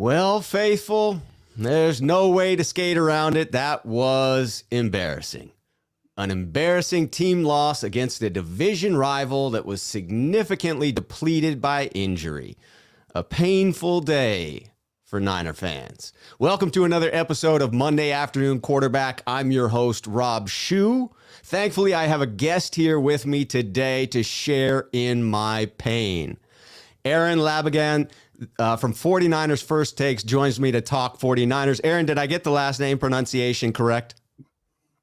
Well, faithful, there's no way to skate around it. That was embarrassing. An embarrassing team loss against a division rival that was significantly depleted by injury. A painful day for Niner fans. Welcome to another episode of Monday Afternoon Quarterback. I'm your host, Rob Schuh. Thankfully, I have a guest here with me today to share in my pain. Aaron Labigan from 49ers First Takes joins me to talk 49ers. Aaron, did I get the last name pronunciation correct?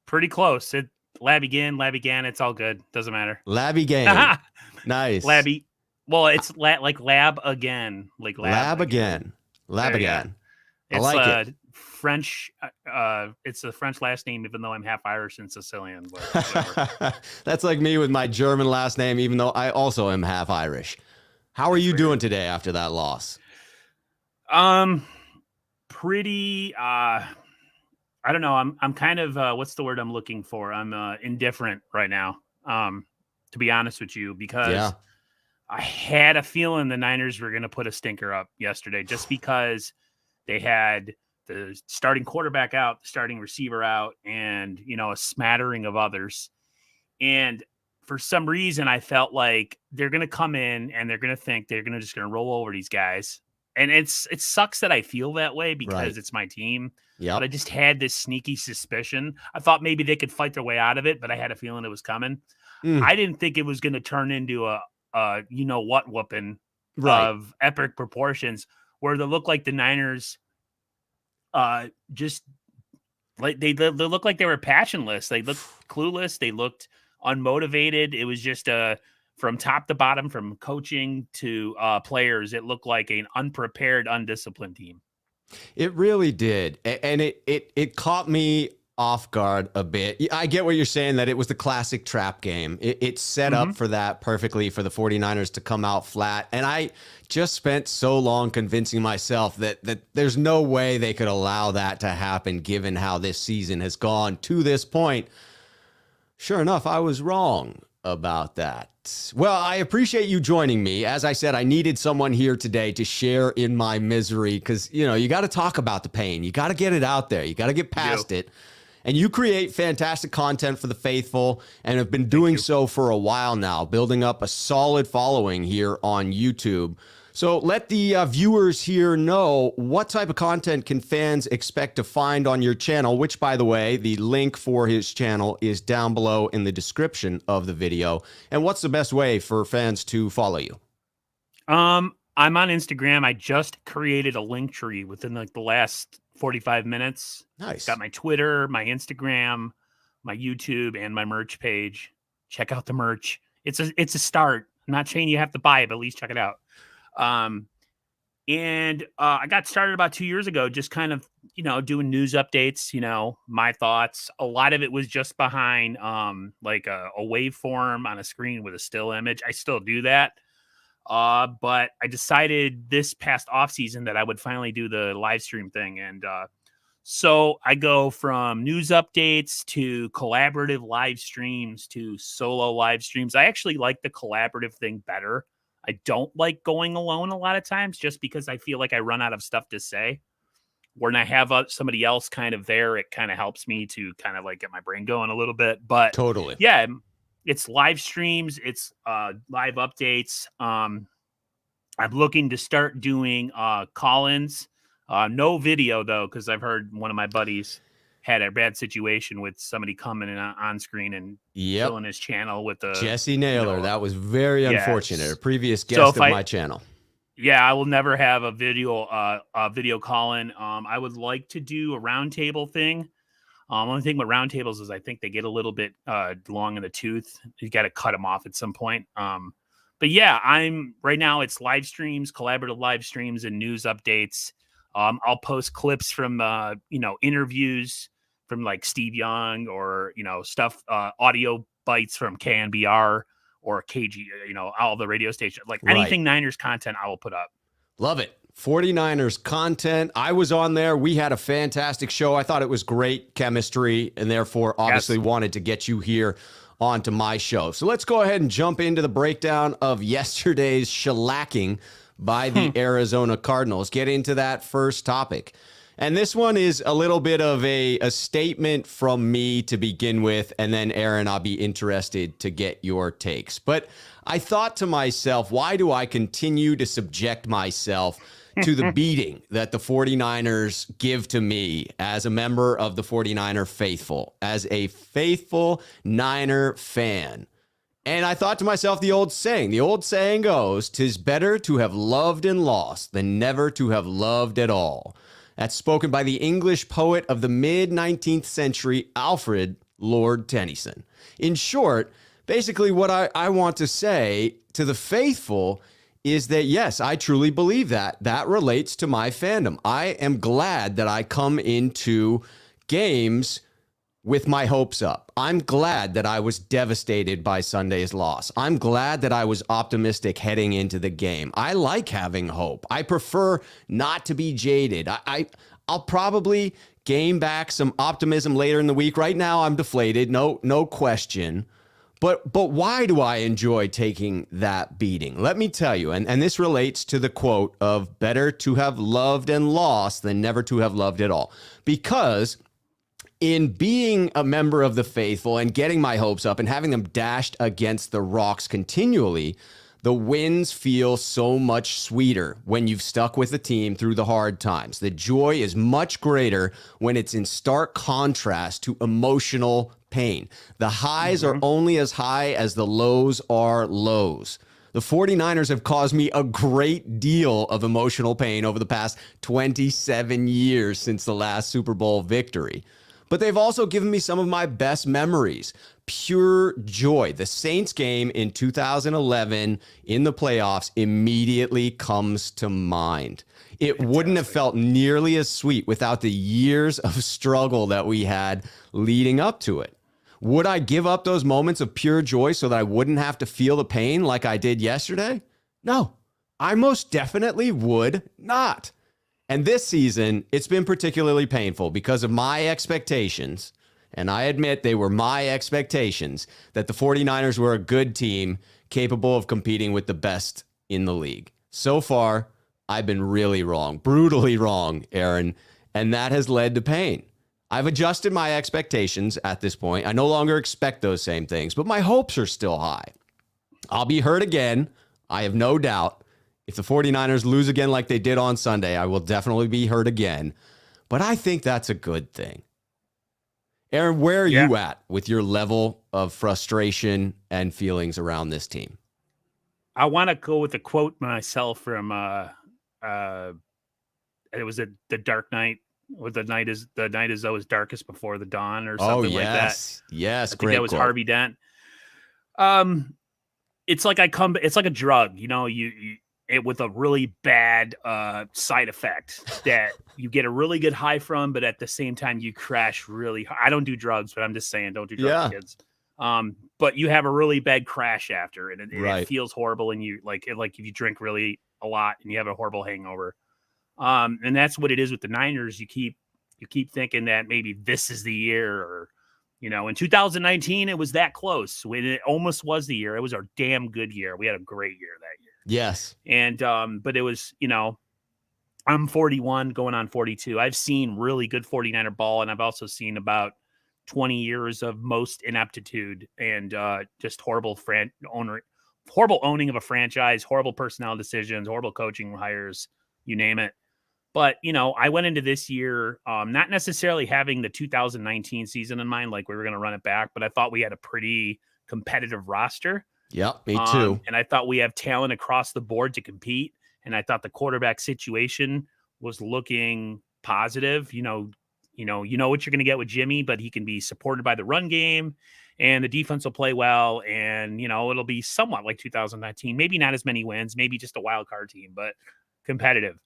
Pretty close. Labigan, it's all good. Doesn't matter. Labigan. Nice. Well, it's like lab again. Like lab again. Labigan. It's I like it. French. It's a French last name, even though I'm half Irish and Sicilian. But That's like me with my German last name, even though I also am half Irish. How are you doing today after that loss? Pretty. I don't know. I'm kind of what's the word I'm looking for? I'm indifferent right now. To be honest with you, because I had a feeling the Niners were going to put a stinker up yesterday, just because they had the starting quarterback out, the starting receiver out, and a smattering of others. And for some reason, I felt like they're going to come in and they're going to think they're just going to roll over these guys. And it sucks that I feel that way because it's my team. But I just had this sneaky suspicion. I thought maybe they could fight their way out of it, but I had a feeling it was coming. I didn't think it was going to turn into a whooping of epic proportions, where they look like the Niners just like they look like they were passionless. They looked clueless. They looked unmotivated. It was just from top to bottom, from coaching to players, it looked like an unprepared, undisciplined team. It really did. And it caught me off guard a bit. I get what you're saying, that it was the classic trap game. It set up for that perfectly, for the 49ers to come out flat. And I just spent so long convincing myself that there's no way they could allow that to happen, given how this season has gone to this point. Sure enough, I was wrong about that. Well, I appreciate you joining me. As I said, I needed someone here today to share in my misery, because, you got to talk about the pain. You got to get it out there. You got to get past it. And you create fantastic content for the faithful and have been doing so for a while now, building up a solid following here on YouTube. So let the viewers here know, what type of content can fans expect to find on your channel, which, by the way, the link for his channel is down below in the description of the video. And what's the best way for fans to follow you? I'm on Instagram. I just created a link tree within the last 45 minutes. Nice. Got my Twitter, my Instagram, my YouTube, and my merch page. Check out the merch. It's a start. I'm not saying you have to buy it, but at least check it out. And I got started about 2 years ago, just kind of, doing news updates, my thoughts. A lot of it was just behind like a waveform on a screen with a still image. I still do that. But I decided this past off season that I would finally do the live stream thing. And so I go from news updates to collaborative live streams to solo live streams. I actually like the collaborative thing better. I don't like going alone a lot of times, just because I feel like I run out of stuff to say. When I have somebody else kind of there, it kind of helps me to kind of like get my brain going a little bit. But totally, yeah, it's live streams, it's live updates. I'm looking to start doing call-ins. No video though, because I've heard one of my buddies had a bad situation with somebody coming in on screen and filling his channel with the Jesse Naylor. That was very unfortunate. A previous guest of my channel. Yeah, I will never have a video call-in. I would like to do a roundtable thing. Only thing with roundtables is I think they get a little bit long in the tooth. You got to cut them off at some point. But yeah, right now it's live streams, collaborative live streams, and news updates. I'll post clips from interviews from like Steve Young, or stuff, audio bites from KNBR or KG, all the radio stations, like anything Niners content I will put up. Love it. 49ers content. I was on there. We had a fantastic show. I thought it was great chemistry, and therefore obviously wanted to get you here onto my show. So let's go ahead and jump into the breakdown of yesterday's shellacking by the Arizona Cardinals. Get into that first topic. And this one is a little bit of a statement from me to begin with. And then, Aaron, I'll be interested to get your takes. But I thought to myself, why do I continue to subject myself to the beating that the 49ers give to me as a member of the 49er faithful, as a faithful Niner fan? And I thought to myself, the old saying goes, 'tis better to have loved and lost than never to have loved at all. That's spoken by the English poet of the mid-19th century, Alfred Lord Tennyson. In short, basically what I want to say to the faithful is that, yes, I truly believe that. That relates to my fandom. I am glad that I come into games with my hopes up. I'm glad that I was devastated by Sunday's loss. I'm glad that I was optimistic heading into the game. I like having hope. I prefer not to be jaded. I'll probably gain back some optimism later in the week. Right now, I'm deflated, no question. But why do I enjoy taking that beating? Let me tell you, and this relates to the quote of better to have loved and lost than never to have loved at all. Because in being a member of the faithful and getting my hopes up and having them dashed against the rocks continually, the wins feel so much sweeter when you've stuck with the team through the hard times. The joy is much greater when it's in stark contrast to emotional pain. The highs are only as high as the lows are lows. The 49ers have caused me a great deal of emotional pain over the past 27 years since the last Super Bowl victory. But they've also given me some of my best memories. Pure joy. The Saints game in 2011 in the playoffs immediately comes to mind. It wouldn't have felt nearly as sweet without the years of struggle that we had leading up to it. Would I give up those moments of pure joy so that I wouldn't have to feel the pain like I did yesterday? No, I most definitely would not. And this season, it's been particularly painful because of my expectations, and I admit they were my expectations, that the 49ers were a good team capable of competing with the best in the league. So far, I've been really wrong, brutally wrong, Aaron, and that has led to pain. I've adjusted my expectations at this point. I no longer expect those same things, but my hopes are still high. I'll be hurt again, I have no doubt. If the 49ers lose again like they did on Sunday, I will definitely be hurt again. But I think that's a good thing. Aaron, where are you at with your level of frustration and feelings around this team? I want to go with a quote myself from it was the Dark Knight, or the night is always darkest before the dawn, or something like that. Yes, I think that was quote. Harvey Dent. It's like it's like a drug, with a really bad side effect that you get a really good high from, but at the same time you crash really hard. I don't do drugs, but I'm just saying, don't do drugs, kids. But you have a really bad crash after, and it feels horrible, and you like if you drink really a lot and you have a horrible hangover. And that's what it is with the Niners. You keep thinking that maybe this is the year, or in 2019 it was that close. When it almost was the year. It was our damn good year. We had a great year that year. Yes. And but it was, I'm 41 going on 42. I've seen really good 49er ball, and I've also seen about 20 years of most ineptitude and just horrible owning of a franchise, horrible personnel decisions, horrible coaching hires, you name it. But, I went into this year not necessarily having the 2019 season in mind, like we were going to run it back, but I thought we had a pretty competitive roster. Yep, me too. And I thought we have talent across the board to compete. And I thought the quarterback situation was looking positive. You know what you're going to get with Jimmy, but he can be supported by the run game, and the defense will play well. And, it'll be somewhat like 2019, maybe not as many wins, maybe just a wild card team, but competitive.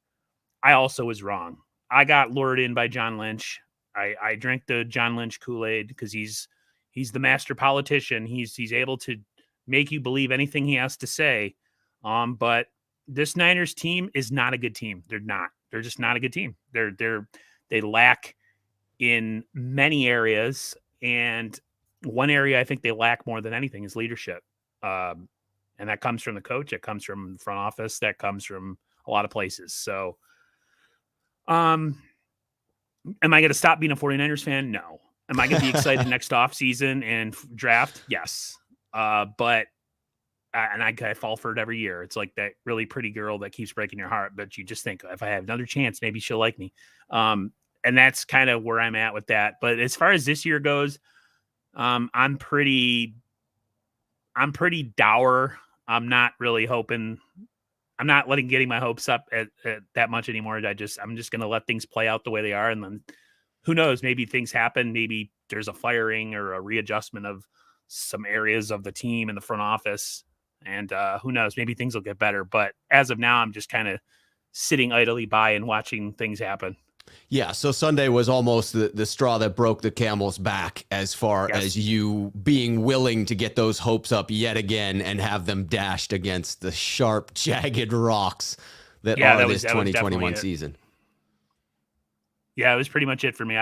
I also was wrong. I got lured in by John Lynch. I drank the John Lynch Kool-Aid because he's the master politician. He's able to make you believe anything he has to say. But this Niners team is not a good team. They're not. They're just not a good team. They lack in many areas, and one area I think they lack more than anything is leadership. And And that comes from the coach. It comes from the front office. That comes from a lot of places. So, am I going to stop being a 49ers fan? No. Am I going to be excited next offseason and draft? Yes. But and I fall for it every year. It's like that really pretty girl that keeps breaking your heart, but you just think, if I have another chance, maybe she'll like me. And that's kind of where I'm at with that. But as far as this year goes, I'm pretty dour. I'm not really hoping. I'm not getting my hopes up at that much anymore. I'm just going to let things play out the way they are. And then who knows, maybe things happen. Maybe there's a firing or a readjustment of some areas of the team in the front office. And who knows, maybe things will get better. But as of now, I'm just kind of sitting idly by and watching things happen. Yeah, so Sunday was almost the straw that broke the camel's back as far as you being willing to get those hopes up yet again and have them dashed against the sharp, jagged rocks that this 2021 season. Yeah, it was pretty much it for me.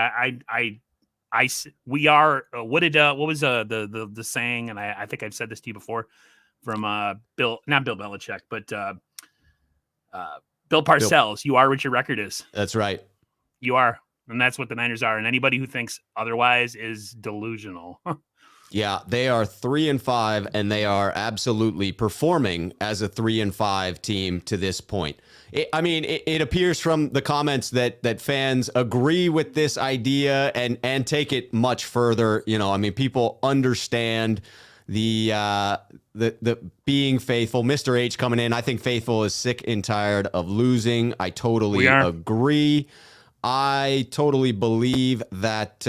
We are, what was the saying? And I think I've said this to you before from not Bill Belichick, but Bill Parcells. You are what your record is. That's right. You are. And that's what the Niners are. And anybody who thinks otherwise is delusional. Yeah, they are 3-5, and they are absolutely performing as a 3-5 team to this point. It appears from the comments that fans agree with this idea and take it much further. People understand the being faithful. Mr. H coming in. I think Faithful is sick and tired of losing. I totally agree. I totally believe that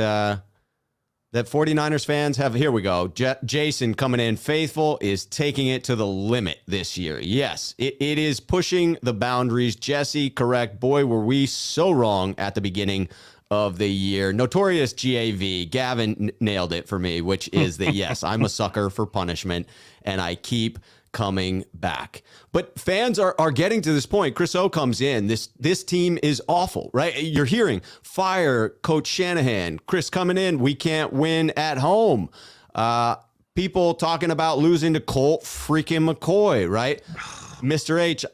49ers fans have, here we go. Jason coming in. Faithful is taking it to the limit this year. Yes, it is pushing the boundaries. Jesse, correct. Boy, were we so wrong at the beginning of the year. Notorious GAV. Gavin nailed it for me, which is that, yes, I'm a sucker for punishment, and I keep coming back. But fans are getting to this point. Chris O comes in. This team is awful, right? You're hearing fire Coach Shanahan. Chris coming in. We can't win at home. People talking about losing to Colt freaking McCoy, right? Mr. H,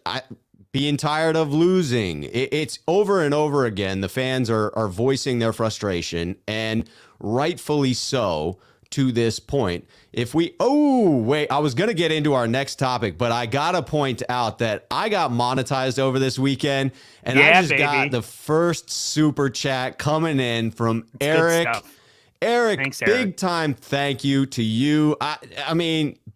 being tired of losing. It's over and over again. The fans are voicing their frustration, and rightfully so to this point. I was going to get into our next topic, but I got to point out that I got monetized over this weekend, and I just got the first super chat coming in from Eric. Eric, thanks, big time thank you to you.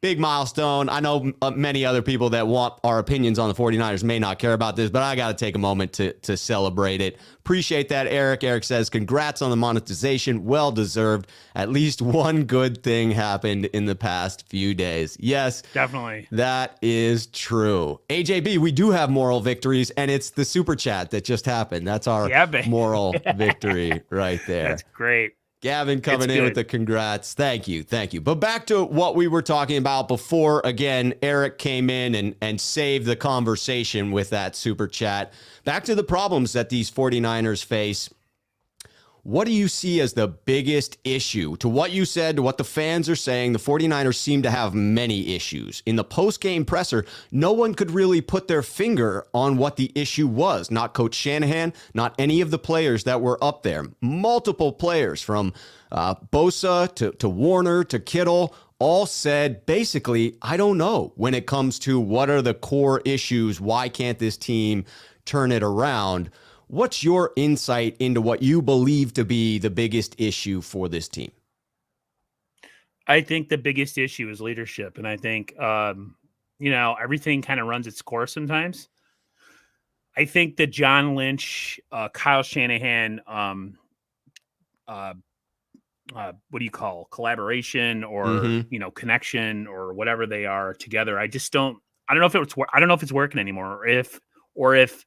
Big milestone. I know many other people that want our opinions on the 49ers may not care about this, but I got to take a moment to celebrate it. Appreciate that, Eric. Eric says, congrats on the monetization. Well deserved. At least one good thing happened in the past few days. Yes, definitely. That is true. AJB, we do have moral victories, and it's the super chat that just happened. That's our moral victory right there. That's great. Gavin coming in with the congrats. Thank you. But back to what we were talking about before. Again, Eric came in and saved the conversation with that super chat. Back to the problems that these 49ers face. What do you see as the biggest issue? To what you said, to what the fans are saying, the 49ers seem to have many issues. In the post-game presser, no one could really put their finger on what the issue was. Not Coach Shanahan, not any of the players that were up there. Multiple players from Bosa to Warner to Kittle all said, basically, I don't know when it comes to what are the core issues. Why can't this team turn it around? What's your insight into what you believe to be the biggest issue for this team? I think the biggest issue is leadership. And I think, everything kind of runs its course sometimes. I think that John Lynch, Kyle Shanahan, what do you call collaboration or, connection or whatever they are together. I don't know if it's working anymore or if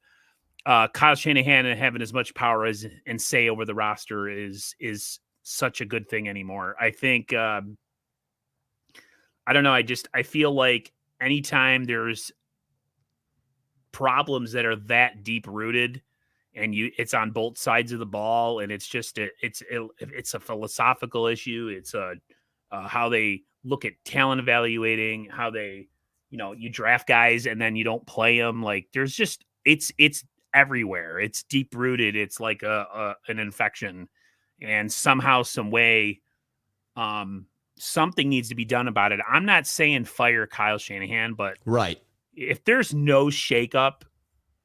Kyle Shanahan and having as much power and say over the roster is such a good thing anymore. I think, I don't know. I feel like anytime there's problems that are that deep rooted and it's on both sides of the ball and it's just, it's a philosophical issue. It's how they look at talent evaluating, how they you draft guys and then you don't play them. Like there's just, it's everywhere. It's deep rooted. It's like an infection, and somehow, some way, something needs to be done about it. I'm not saying fire Kyle Shanahan, but right. If there's no shakeup,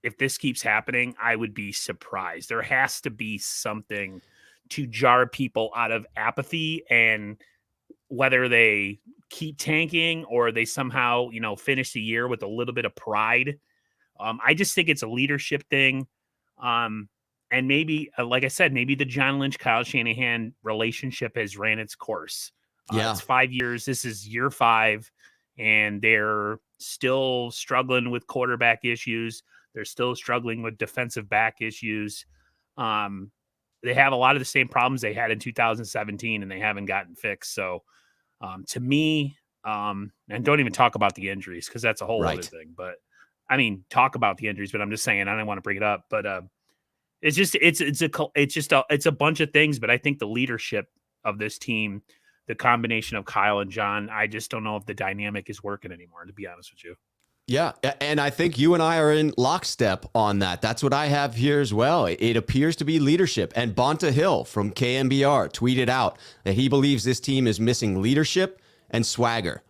if this keeps happening, I would be surprised. There has to be something to jar people out of apathy, and whether they keep tanking or they somehow, finish the year with a little bit of pride. I just think it's a leadership thing. And maybe, like I said, maybe the John Lynch, Kyle Shanahan relationship has ran its course. It's 5 years. This is year 5, and they're still struggling with quarterback issues. They're still struggling with defensive back issues. They have a lot of the same problems they had in 2017, and they haven't gotten fixed. So to me, and don't even talk about the injuries, because that's a whole other thing. But I mean, talk about the injuries, but I'm just saying, I don't want to bring it up. But it's a bunch of things. But I think the leadership of this team, the combination of Kyle and John, I just don't know if the dynamic is working anymore, to be honest with you. Yeah, and I think you and I are in lockstep on that. That's what I have here as well. It appears to be leadership. And Bonta Hill from KMBR tweeted out that he believes this team is missing leadership and swagger.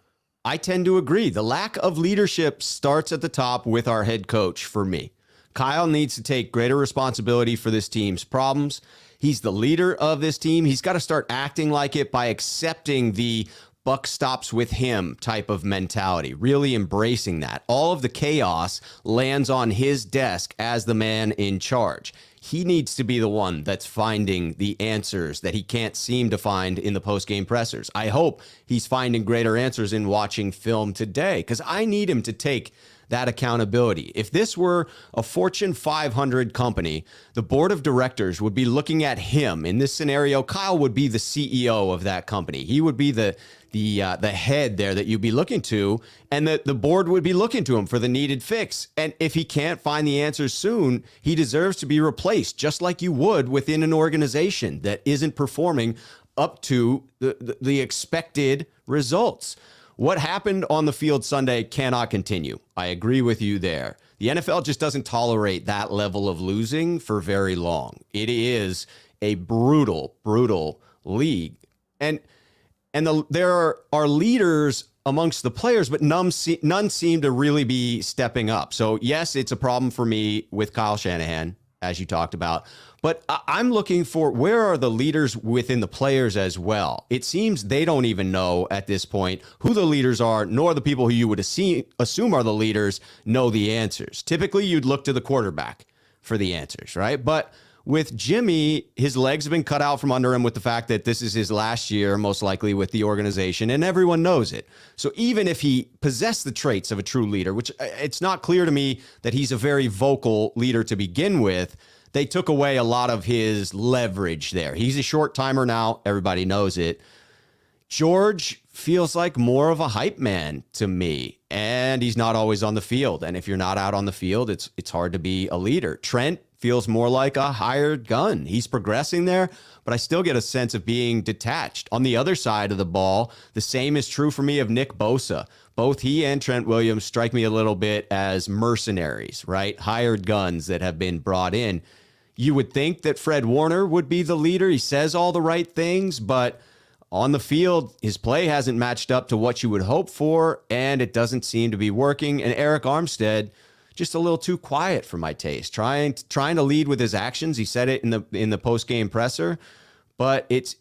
I tend to agree. The lack of leadership starts at the top with our head coach for me. Kyle needs to take greater responsibility for this team's problems. He's the leader of this team. He's got to start acting like it by accepting the buck stops with him type of mentality, really embracing that. All of the chaos lands on his desk as the man in charge. He needs to be the one that's finding the answers that he can't seem to find in the post-game pressers. I hope he's finding greater answers in watching film today, because I need him to take that accountability. If this were a Fortune 500 company, the board of directors would be looking at him. In this scenario, Kyle would be the CEO of that company. He would be the head there that you'd be looking to, and the board would be looking to him for the needed fix. And if he can't find the answers soon, he deserves to be replaced, just like you would within an organization that isn't performing up to the expected results. What happened on the field Sunday cannot continue. I agree with you there. The NFL just doesn't tolerate that level of losing for very long. It is a brutal, brutal league. And there are leaders amongst the players, but none seem to really be stepping up. So yes, it's a problem for me with Kyle Shanahan, as you talked about. But I'm looking for, where are the leaders within the players as well? It seems they don't even know at this point who the leaders are, nor the people who you would assume are the leaders know the answers. Typically, you'd look to the quarterback for the answers, right? But with Jimmy, his legs have been cut out from under him with the fact that this is his last year, most likely, with the organization, and everyone knows it. So even if he possessed the traits of a true leader, which it's not clear to me that he's a very vocal leader to begin with, they took away a lot of his leverage there. He's a short timer now. Everybody knows it. George feels like more of a hype man to me, and he's not always on the field. And if you're not out on the field, it's hard to be a leader. Trent feels more like a hired gun. He's progressing there, but I still get a sense of being detached. On the other side of the ball, the same is true for me of Nick Bosa. Both he and Trent Williams strike me a little bit as mercenaries, right? Hired guns that have been brought in. You would think that Fred Warner would be the leader. He says all the right things, but on the field, his play hasn't matched up to what you would hope for, and it doesn't seem to be working. And Eric Armstead, just a little too quiet for my taste, trying to lead with his actions. He said it in the post-game presser, but it's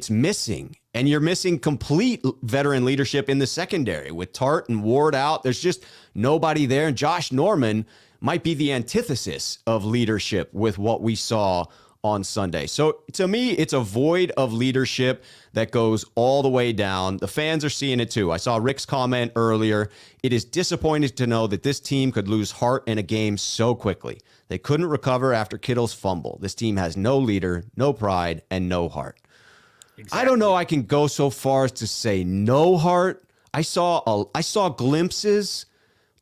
missing. And you're missing complete veteran leadership in the secondary with Tart and Ward out. There's just nobody there. And Josh Norman might be the antithesis of leadership with what we saw on Sunday. So to me, it's a void of leadership that goes all the way down. The fans are seeing it too. I saw Rick's comment earlier. It is disappointing to know that this team could lose heart in a game so quickly. They couldn't recover after Kittle's fumble. This team has no leader, no pride, and no heart. Exactly. I don't know I can go so far as to say no heart. I saw glimpses,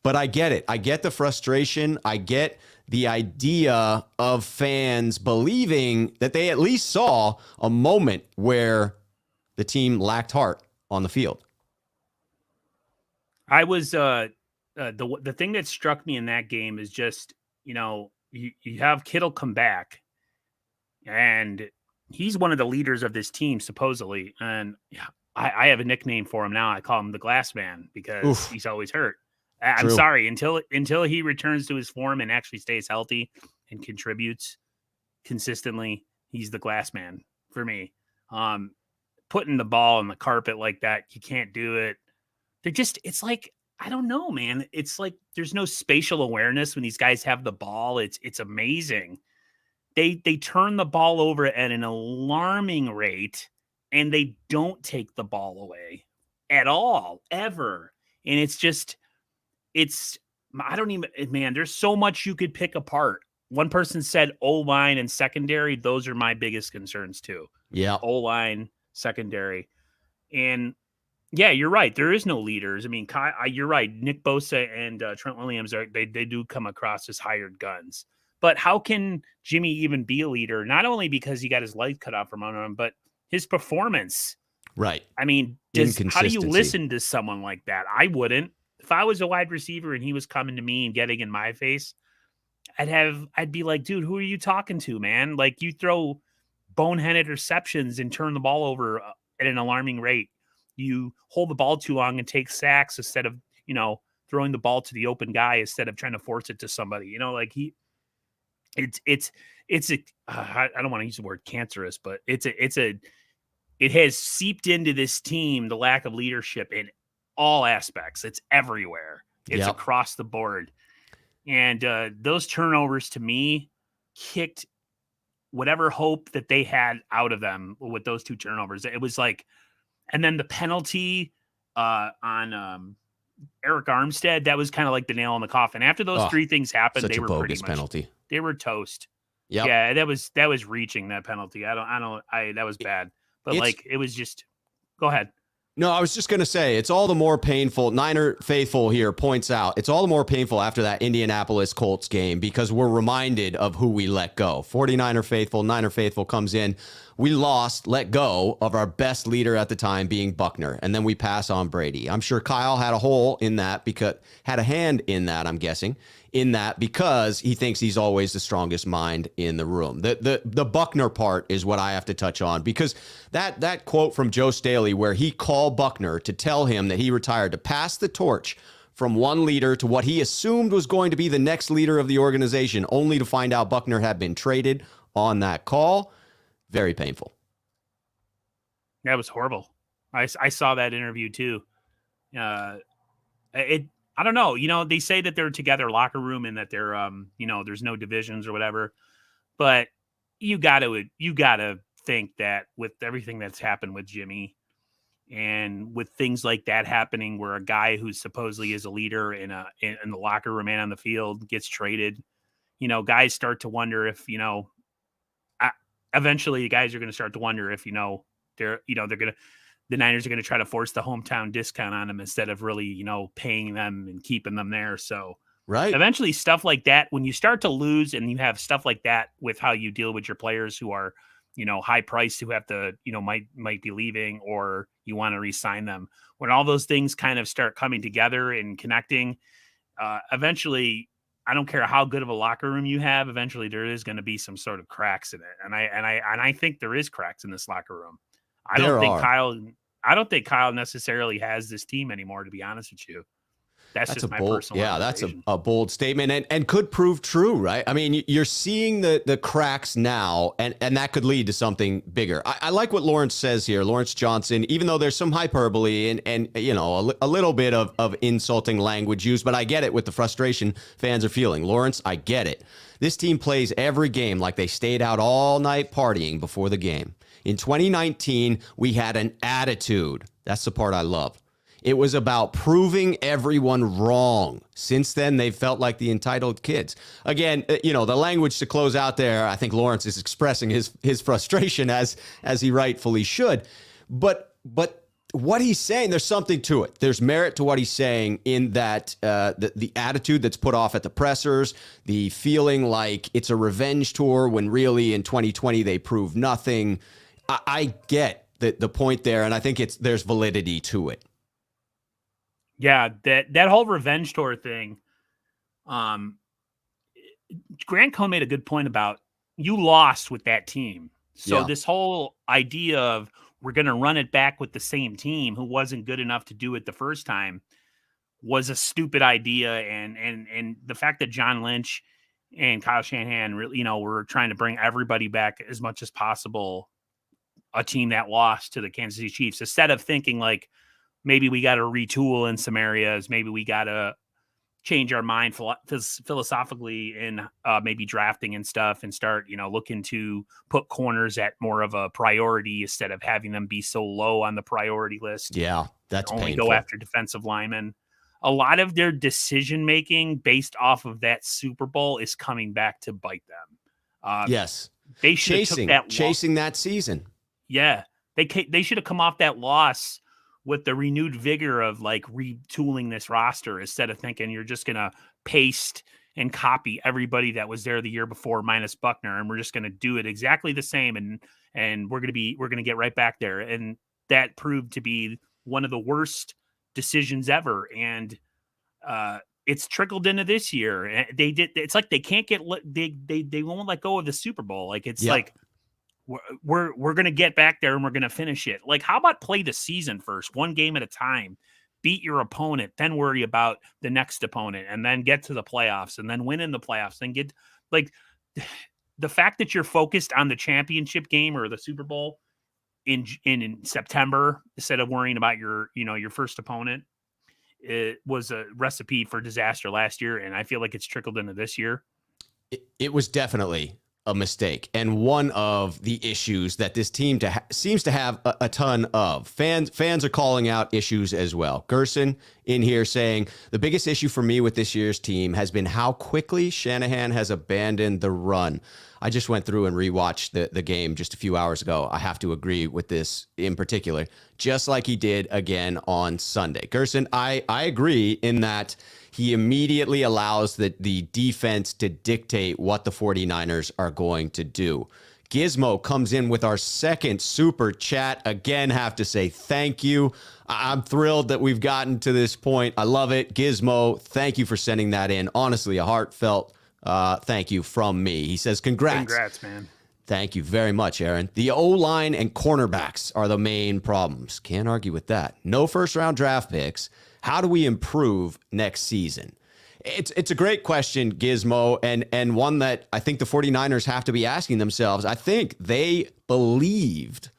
but I get it. I get the frustration. I get the idea of fans believing that they at least saw a moment where the team lacked heart on the field. I was the thing that struck me in that game is just, you have Kittle come back, and he's one of the leaders of this team supposedly, and I have a nickname for him now. I call him the Glass Man because he's always hurt. I'm sorry, until he returns to his form and actually stays healthy and contributes consistently, he's the Glass Man for me. Putting the ball on the carpet like that, you can't do it. It's like, I don't know, man. It's like there's no spatial awareness when these guys have the ball. It's amazing. They turn the ball over at an alarming rate, and they don't take the ball away at all, ever. And I don't even, man, there's so much you could pick apart. One person said O-line and secondary. Those are my biggest concerns too. Yeah. O-line, secondary. And yeah, you're right. There is no leaders. I mean, you're right. Nick Bosa and Trent Williams, they do come across as hired guns. But how can Jimmy even be a leader? Not only because he got his life cut off from under him, but his performance. Right. I mean, how do you listen to someone like that? I wouldn't. If I was a wide receiver and he was coming to me and getting in my face, I'd be like, dude, who are you talking to, man? Like, you throw boneheaded interceptions and turn the ball over at an alarming rate. You hold the ball too long and take sacks instead of, throwing the ball to the open guy instead of trying to force it to somebody. I don't want to use the word cancerous, but it has seeped into this team, the lack of leadership in all aspects. It's everywhere. It's across the board. And those turnovers, to me, kicked whatever hope that they had out of them with those two turnovers. It was like, and then the penalty on Eric Armstead, that was kind of like the nail in the coffin. After those three things happened, they were pretty much penalty. They were toast. Yep. Yeah, that was reaching, that penalty. That was bad. But it was just, go ahead. No, I was just going to say, it's all the more painful. Niner Faithful here points out, it's all the more painful after that Indianapolis Colts game because we're reminded of who we let go. 49er Faithful, Niner Faithful comes in. We let go of our best leader at the time being Buckner, and then we pass on Brady. I'm sure Kyle had a hand in that, I'm guessing, because he thinks he's always the strongest mind in the room. The Buckner part is what I have to touch on, because that quote from Joe Staley where he called Buckner to tell him that he retired, to pass the torch from one leader to what he assumed was going to be the next leader of the organization, only to find out Buckner had been traded on that call. Very painful. That was horrible. I saw that interview too. I don't know. They say that they're together locker room and that they're, there's no divisions or whatever. But you gotta think that with everything that's happened with Jimmy and with things like that happening, where a guy who supposedly is a leader in the locker room and on the field gets traded, guys start to wonder if, eventually the guys are going to start to wonder if, the Niners are going to try to force the hometown discount on them instead of really, paying them and keeping them there. So right. Eventually stuff like that, when you start to lose and you have stuff like that with how you deal with your players who are, high priced, who have to, might be leaving, or you want to re-sign them, when all those things kind of start coming together and connecting, eventually, I don't care how good of a locker room you have, eventually there is going to be some sort of cracks in it. And I think there is cracks in this locker room. I don't think Kyle necessarily has this team anymore, to be honest with you. That's just my personal observation. That's a bold statement and could prove true, right? I mean, you're seeing the cracks now, and that could lead to something bigger. I like what Lawrence says here, Lawrence Johnson, even though there's some hyperbole and a little bit of insulting language used, but I get it with the frustration fans are feeling. Lawrence, I get it. This team plays every game like they stayed out all night partying before the game. In 2019, we had an attitude. That's the part I love. It was about proving everyone wrong. Since then, they've felt like the entitled kids. Again, the language to close out there, I think Lawrence is expressing his frustration as he rightfully should. But what he's saying, there's something to it. There's merit to what he's saying in that the attitude that's put off at the pressers, the feeling like it's a revenge tour when really in 2020 they proved nothing. I get the point there, and I think there's validity to it. Yeah, that whole revenge tour thing. Grant Cohn made a good point about you lost with that team. So Yeah. this whole idea of we're going to run it back with the same team who wasn't good enough to do it the first time was a stupid idea. And the fact that John Lynch and Kyle Shanahan really, were trying to bring everybody back as much as possible, a team that lost to the Kansas City Chiefs, instead of thinking like maybe we got to retool in some areas, maybe we got to change our mind philosophically in maybe drafting and stuff, and start, looking to put corners at more of a priority instead of having them be so low on the priority list. Yeah, that's Only painful. go after defensive linemen. A lot of their decision making based off of that Super Bowl is coming back to bite them. Yes. They should have took that chasing that season. Yeah. They should have come off that loss with the renewed vigor of like retooling this roster, instead of thinking you're just going to paste and copy everybody that was there the year before minus Buckner, and we're just going to do it exactly the same. And we're going to get right back there. And that proved to be one of the worst decisions ever. And it's trickled into this year. And it's like they can't they won't let go of the Super Bowl. Like it's like, we're going to get back there and we're going to finish it. Like, how about play the season first, one game at a time, beat your opponent, then worry about the next opponent, and then get to the playoffs, and then win in the playoffs, then get like the fact that you're focused on the championship game or the Super Bowl in September instead of worrying about your first opponent. It was a recipe for disaster last year, and I feel like it's trickled into this year. It was definitely a mistake, and one of the issues that this team seems to have a ton of. Fans are calling out issues as well. Gerson in here saying, the biggest issue for me with this year's team has been how quickly Shanahan has abandoned the run. I just went through and rewatched the game just a few hours ago. I have to agree with this in particular, just like he did again on Sunday. Gerson, I agree in that he immediately allows the defense to dictate what the 49ers are going to do. Gizmo comes in with our second super chat. Again, have to say thank you. I'm thrilled that we've gotten to this point. I love it. Gizmo, thank you for sending that in. Honestly, a heartfelt thank you from me. He says, congrats, man. Thank you very much, Aaron. The O-line and cornerbacks are the main problems. Can't argue with that. No first-round draft picks. How do we improve next season? It's a great question, Gizmo, and one that I think the 49ers have to be asking themselves. I think they believed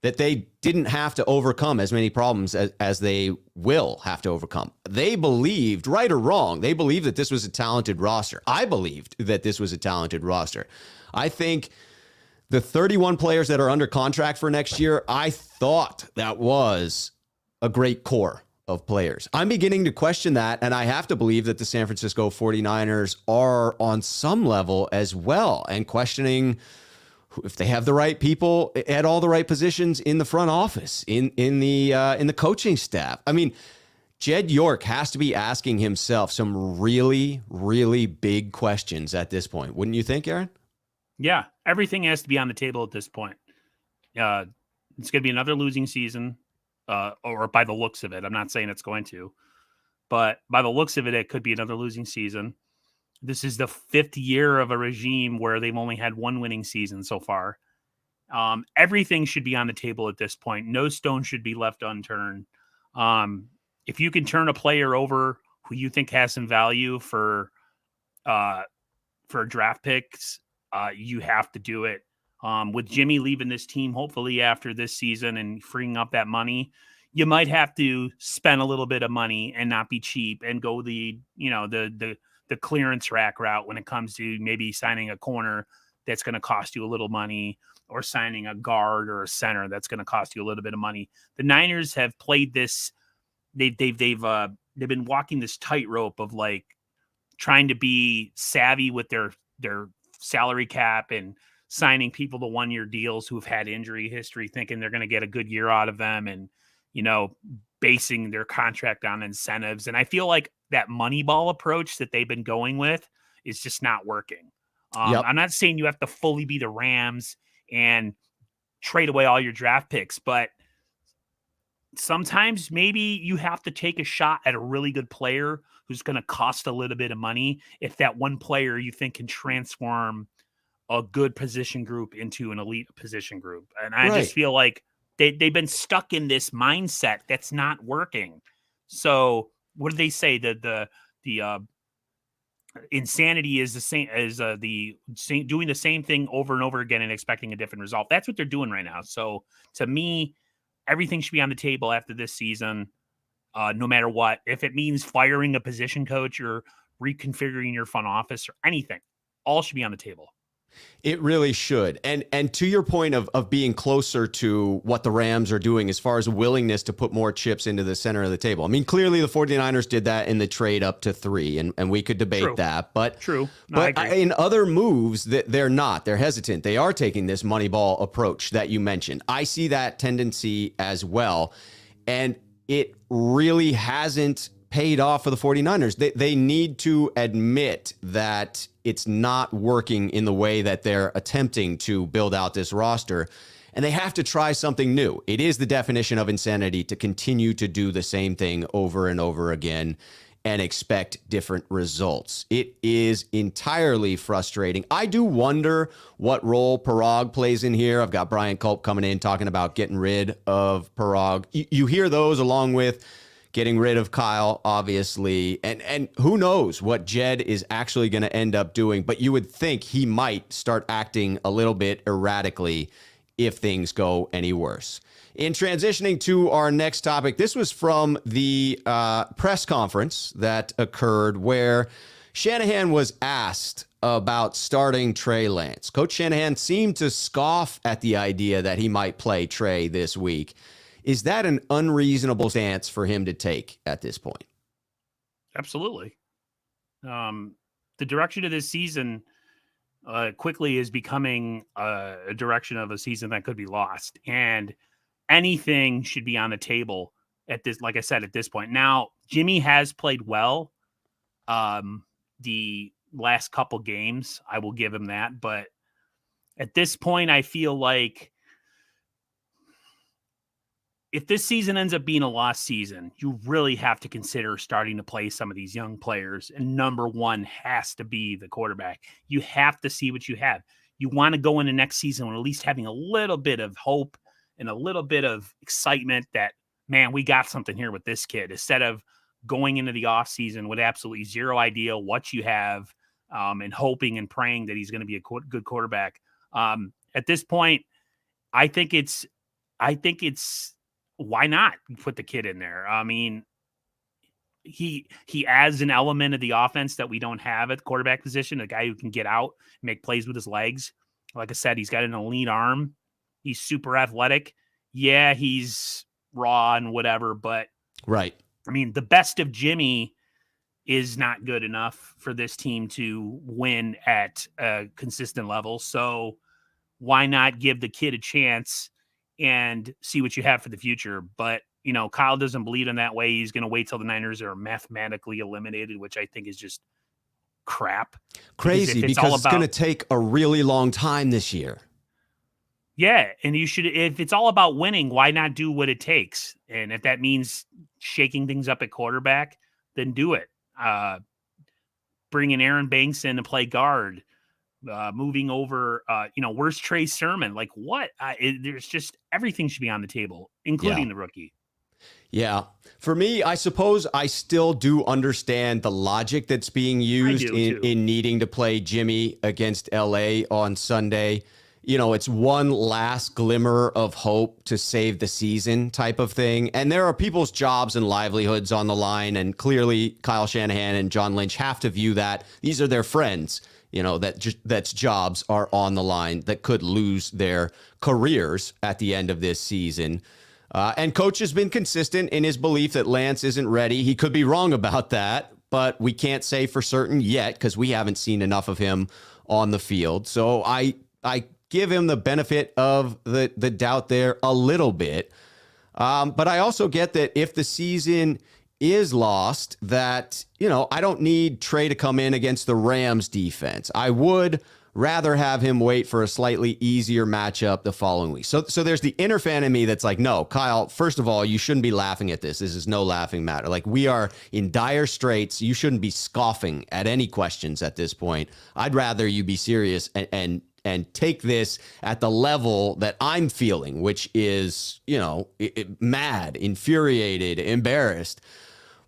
that they didn't have to overcome as many problems as they will have to overcome. They believed, right or wrong, they believed that this was a talented roster. I believed that this was a talented roster. I think the 31 players that are under contract for next year, I thought that was a great core of players. I'm beginning to question that, and I have to believe that the San Francisco 49ers are on some level as well, and questioning if they have the right people at all the right positions in the front office, in the coaching staff. I mean, Jed York has to be asking himself some really, really big questions at this point. Wouldn't you think, Aaron? Yeah, everything has to be on the table at this point. It's going to be another losing season, or by the looks of it. I'm not saying it's going to, but by the looks of it, it could be another losing season. This is the 5th year of a regime where they've only had one winning season so far. Everything should be on the table at this point. No stone should be left unturned. If you can turn a player over who you think has some value for draft picks, you have to do it. With Jimmy leaving this team, hopefully after this season, and freeing up that money, you might have to spend a little bit of money and not be cheap and go the clearance rack route when it comes to maybe signing a corner that's going to cost you a little money, or signing a guard or a center that's going to cost you a little bit of money. The Niners have played this. They've been walking this tightrope of like trying to be savvy with their salary cap and signing people to 1-year deals who have had injury history, thinking they're going to get a good year out of them, and basing their contract on incentives. And I feel like that Moneyball approach that they've been going with is just not working. Yep. I'm not saying you have to fully be the Rams and trade away all your draft picks, but sometimes maybe you have to take a shot at a really good player who's going to cost a little bit of money if that one player you think can transform a good position group into an elite position group. And I just feel like they've been stuck in this mindset that's not working. So what do they say? The insanity is the same as doing the same thing over and over again and expecting a different result. That's what they're doing right now. So to me, everything should be on the table after this season, no matter what. If it means firing a position coach or reconfiguring your front office or anything, all should be on the table. It really should. And to your point of being closer to what the Rams are doing as far as willingness to put more chips into the center of the table. I mean, clearly the 49ers did that in the trade up to 3, and we could debate that. But True. No, but in other moves, they're not. They're hesitant. They are taking this Moneyball approach that you mentioned. I see that tendency as well. And it really hasn't paid off for the 49ers. They need to admit that it's not working in the way that they're attempting to build out this roster, and they have to try something new. It is the definition of insanity to continue to do the same thing over and over again and expect different results. It is entirely frustrating. I do wonder what role Parag plays in here. I've got Brian Culp coming in talking about getting rid of Parag. You hear those along with getting rid of Kyle, obviously, and who knows what Jed is actually going to end up doing, but you would think he might start acting a little bit erratically if things go any worse. In transitioning to our next topic, this was from the press conference that occurred where Shanahan was asked about starting Trey Lance. Coach Shanahan seemed to scoff at the idea that he might play Trey this week. Is that an unreasonable stance for him to take at this point? Absolutely. The direction of this season quickly is becoming a direction of a season that could be lost. And anything should be on the table at this, like I said, at this point. Now, Jimmy has played well the last couple games. I will give him that. But at this point, I feel like if this season ends up being a lost season, you really have to consider starting to play some of these young players. And number one has to be the quarterback. You have to see what you have. You want to go into next season with at least having a little bit of hope and a little bit of excitement that, man, we got something here with this kid, instead of going into the offseason with absolutely zero idea what you have and hoping and praying that he's going to be a good quarterback. At this point, I think it's why not put the kid in there? I mean, he adds an element of the offense that we don't have at the quarterback position, a guy who can get out, make plays with his legs. Like I said, he's got an elite arm. He's super athletic. Yeah, he's raw and whatever, but right. I mean, the best of Jimmy is not good enough for this team to win at a consistent level. So why not give the kid a chance and see what you have for the future? But, you know, Kyle doesn't believe in that way. He's going to wait till the Niners are mathematically eliminated, which I think is just crap. Crazy, because it's going to take a really long time this year. Yeah, and you should, if it's all about winning, why not do what it takes? And if that means shaking things up at quarterback, then do it. Bringing Aaron Banks in to play guard. Moving over, where's Trey Sermon? Like what? There's just everything should be on the table, including the rookie. Yeah. For me, I suppose I still do understand the logic that's being used in needing to play Jimmy against LA on Sunday. You know, it's one last glimmer of hope to save the season type of thing. And there are people's jobs and livelihoods on the line. And clearly Kyle Shanahan and John Lynch have to view that. These are their friends. You know, that's jobs are on the line that could lose their careers at the end of this season. And coach has been consistent in his belief that Lance isn't ready. He could be wrong about that, but we can't say for certain yet because we haven't seen enough of him on the field. So I give him the benefit of the doubt there a little bit. But I also get that if the season is lost, that, you know, I don't need Trey to come in against the Rams defense. I would rather have him wait for a slightly easier matchup the following week. So there's the inner fan in me that's like, no, Kyle, first of all, you shouldn't be laughing at this. This is no laughing matter. Like, we are in dire straits. You shouldn't be scoffing at any questions at this point. I'd rather you be serious and take this at the level that I'm feeling, which is, mad, infuriated, embarrassed.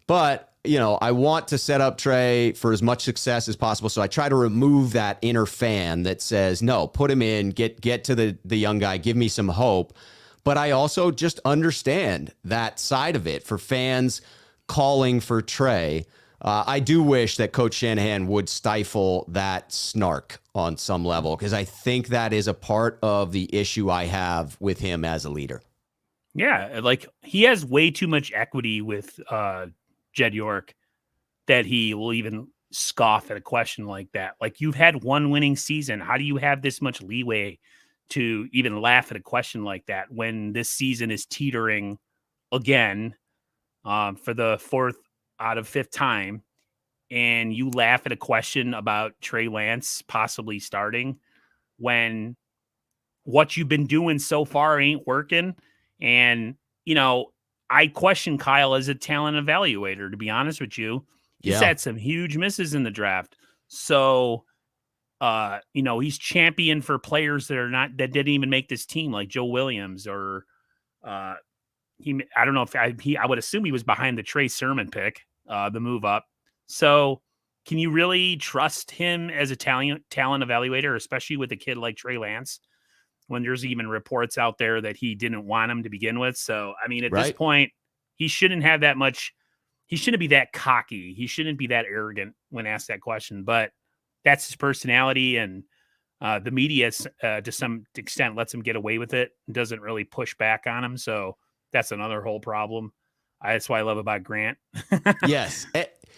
But, I want to set up Trey for as much success as possible. So I try to remove that inner fan that says, no, put him in, get to the young guy, give me some hope. But I also just understand that side of it for fans calling for Trey. I do wish that Coach Shanahan would stifle that snark on some level, because I think that is a part of the issue I have with him as a leader. Yeah, like, he has way too much equity with Jed York that he will even scoff at a question like that. Like, you've had one winning season. How do you have this much leeway to even laugh at a question like that when this season is teetering again for the 4th out of 5th time, and you laugh at a question about Trey Lance possibly starting when what you've been doing so far ain't working? And, I question Kyle as a talent evaluator, to be honest with you. He's had some huge misses in the draft. So, he's champion for players that didn't even make this team, like Joe Williams, or I don't know if I would assume he was behind the Trey Sermon pick, the move up. So can you really trust him as a talent evaluator, especially with a kid like Trey Lance, when there's even reports out there that he didn't want him to begin with? So, I mean, at this point, he shouldn't have that much. He shouldn't be that cocky. He shouldn't be that arrogant when asked that question, but that's his personality. And the media, to some extent, lets him get away with it and doesn't really push back on him. So that's another whole problem. That's what I love about Grant. Yes.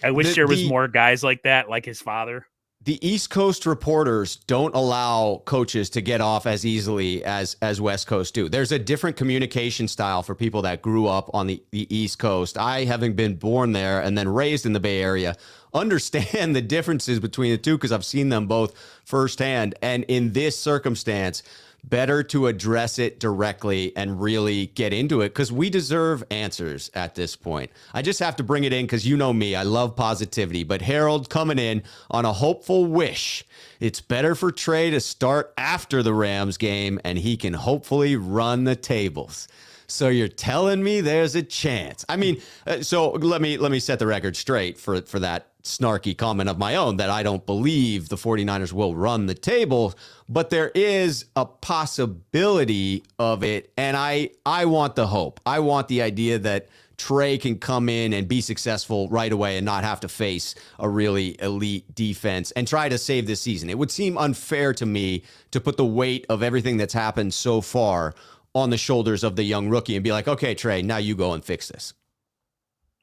I wish there was more guys like that, like his father. The East Coast reporters don't allow coaches to get off as easily as West Coast do. There's a different communication style for people that grew up on the East Coast. I, having been born there and then raised in the Bay Area, understand the differences between the two because I've seen them both firsthand. And in this circumstance, better to address it directly and really get into it, because we deserve answers at this point. I just have to bring it in because you know me, I love positivity. But Harold coming in on a hopeful wish. It's better for Trey to start after the Rams game, and he can hopefully run the tables. So you're telling me there's a chance? I mean, so let me set the record straight for that snarky comment of my own that I don't believe the 49ers will run the table, but there is a possibility of it. And I want the hope. I want the idea that Trey can come in and be successful right away and not have to face a really elite defense and try to save this season. It would seem unfair to me to put the weight of everything that's happened so far on the shoulders of the young rookie and be like, okay, Trey, now you go and fix this.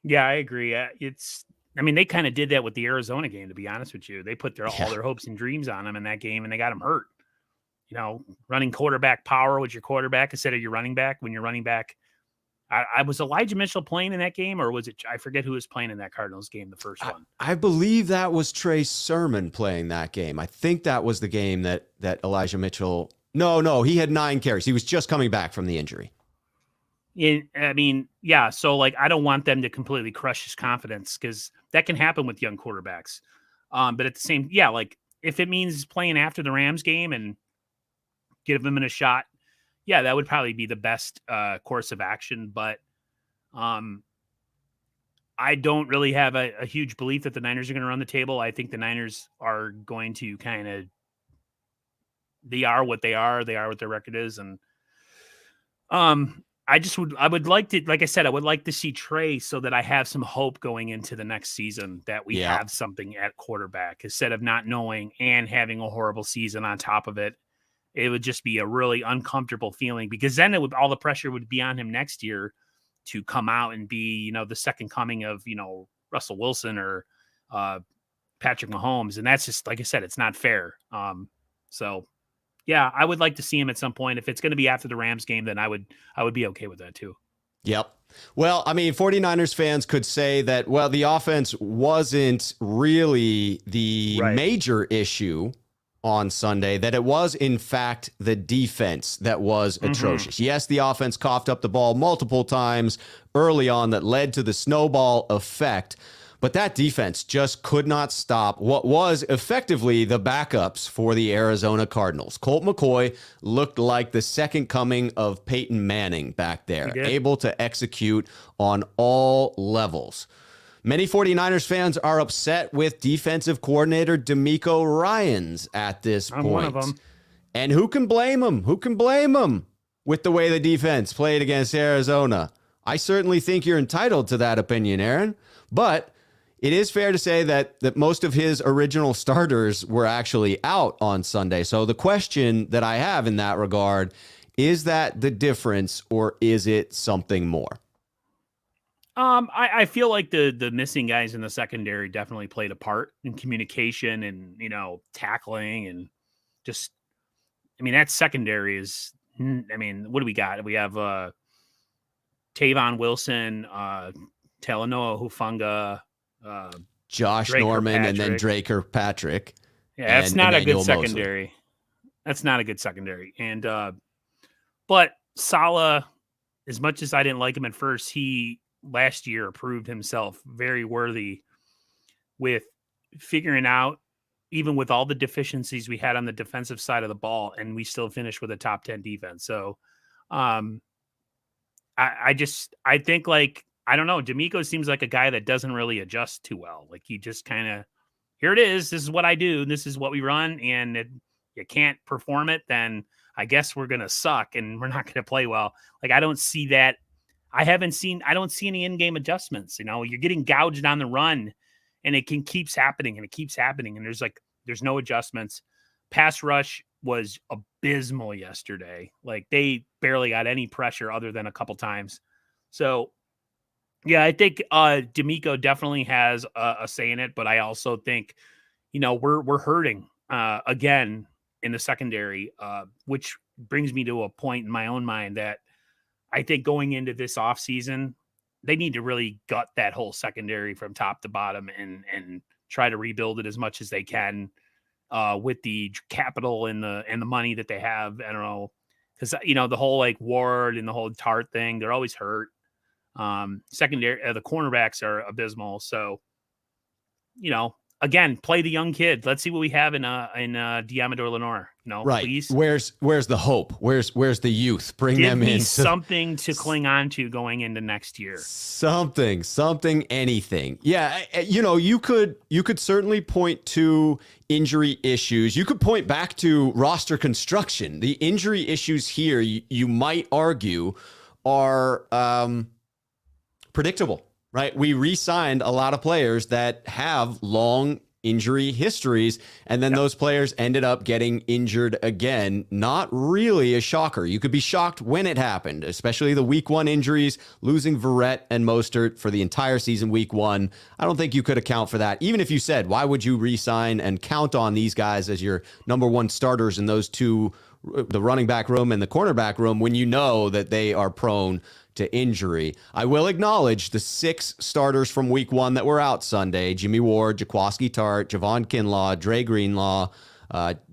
Yeah, I agree. They kind of did that with the Arizona game, to be honest with you. They put all their hopes and dreams on him in that game, and they got him hurt. Running quarterback power with your quarterback instead of your running back. When you're running back, I was Elijah Mitchell playing in that game, or was it? I forget who was playing in that Cardinals game, the first one. I believe that was Trey Sermon playing that game. I think that was the game that Elijah Mitchell. No, he had 9 carries. He was just coming back from the injury. So I don't want them to completely crush his confidence, because that can happen with young quarterbacks. But at the same, if it means playing after the Rams game and give him a shot, that would probably be the best course of action. But I don't really have a huge belief that the Niners are going to run the table. I think the Niners are going to they are what they are. They are what their record is. And I would like to, like I said, I would like to see Trey so that I have some hope going into the next season that we have something at quarterback instead of not knowing and having a horrible season on top of it. It would just be a really uncomfortable feeling, because then all the pressure would be on him next year to come out and be, the second coming of, Russell Wilson or Patrick Mahomes. And that's just, like I said, it's not fair. Yeah, I would like to see him at some point. If it's going to be after the Rams game, then I would be okay with that too. Yep. Well, 49ers fans could say that, the offense wasn't really the major issue on Sunday that it was, in fact, the defense that was atrocious. Yes, the offense coughed up the ball multiple times early on that led to the snowball effect, but that defense just could not stop what was effectively the backups for the Arizona Cardinals. Colt McCoy looked like the second coming of Peyton Manning back there, able to execute on all levels. Many 49ers fans are upset with defensive coordinator DeMeco Ryans at this point. I'm one of them. And who can blame him? Who can blame him with the way the defense played against Arizona? I certainly think you're entitled to that opinion, Aaron. But it is fair to say that most of his original starters were actually out on Sunday. So the question that I have in that regard, is that the difference or is it something more? I feel like the missing guys in the secondary definitely played a part in communication and, tackling and just, that secondary is, what do we got? We have Tavon Wilson, Talanoa Hufanga, Josh Drake Norman, and then Drake Kirkpatrick. Yeah, that's not a good secondary. That's not a good secondary. And, but Saleh, as much as I didn't like him at first, he last year proved himself very worthy with figuring out, even with all the deficiencies we had on the defensive side of the ball, and we still finished with a top 10 defense. So I think, like, I don't know, DeMeco seems like a guy that doesn't really adjust too well. Like, he just kind of, here it is. This is what I do. This is what we run. And you can't perform it, then I guess we're going to suck and we're not going to play well. Like, I don't see that. I don't see any in-game adjustments. You're getting gouged on the run and it keeps happening and it keeps happening. And there's no adjustments. Pass rush was abysmal yesterday. Like, they barely got any pressure other than a couple times. So yeah, I think DeMeco definitely has a say in it, but I also think, we're hurting again in the secondary, which brings me to a point in my own mind that I think going into this offseason, they need to really gut that whole secondary from top to bottom and try to rebuild it as much as they can with the capital and the money that they have. I don't know, because the whole like Ward and the whole Tart thing, they're always hurt. Secondary, the cornerbacks are abysmal. So, again, play the young kid. Let's see what we have in Diamador Lenore. Right. Please. Where's the hope? Where's the youth? Bring them in. Something to cling on to going into next year. Something, anything. Yeah. You could certainly point to injury issues. You could point back to roster construction. The injury issues here, you might argue, are predictable. Right. We re-signed a lot of players that have long injury histories, and then those players ended up getting injured again. Not really a shocker. You could be shocked when it happened, especially the week one injuries, losing Verrett and Mostert for the entire season week one. I don't think you could account for that. Even if you said, why would you re-sign and count on these guys as your number one starters in those two, the running back room and the cornerback room, when you know that they are prone to injury? I will acknowledge the 6 starters from week one that were out Sunday: Jimmy Ward, Jaquaski Tart, Javon Kinlaw, Dre Greenlaw,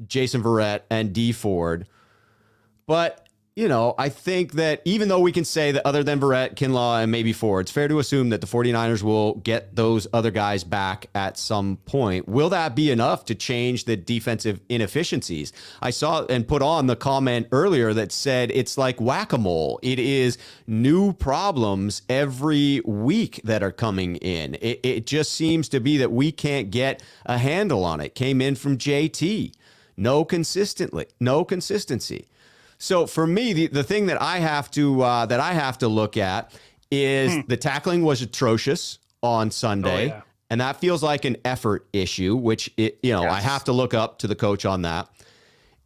Jason Verrett, and D Ford. But, I think that even though we can say that other than Verrett, Kinlaw, and maybe Ford, it's fair to assume that the 49ers will get those other guys back at some point. Will that be enough to change the defensive inefficiencies? I saw and put on the comment earlier that said it's like whack-a-mole. It is new problems every week that are coming in. It just seems to be that we can't get a handle on it. Came in from JT. No consistency. So for me, the thing that I have to look at is the tackling was atrocious on Sunday, and that feels like an effort issue, which I have to look up to the coach on that.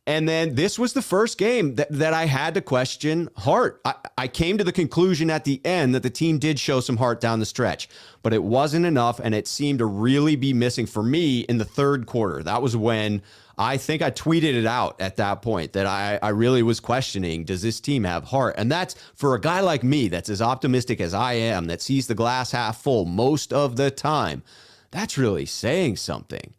And then this was the first game that I had to question heart. I came to the conclusion at the end that the team did show some heart down the stretch, but it wasn't enough, and it seemed to really be missing for me in the third quarter. That was when I think I tweeted it out at that point that I really was questioning, does this team have heart? And that's, for a guy like me that's as optimistic as I am, that sees the glass half full most of the time, that's really saying something.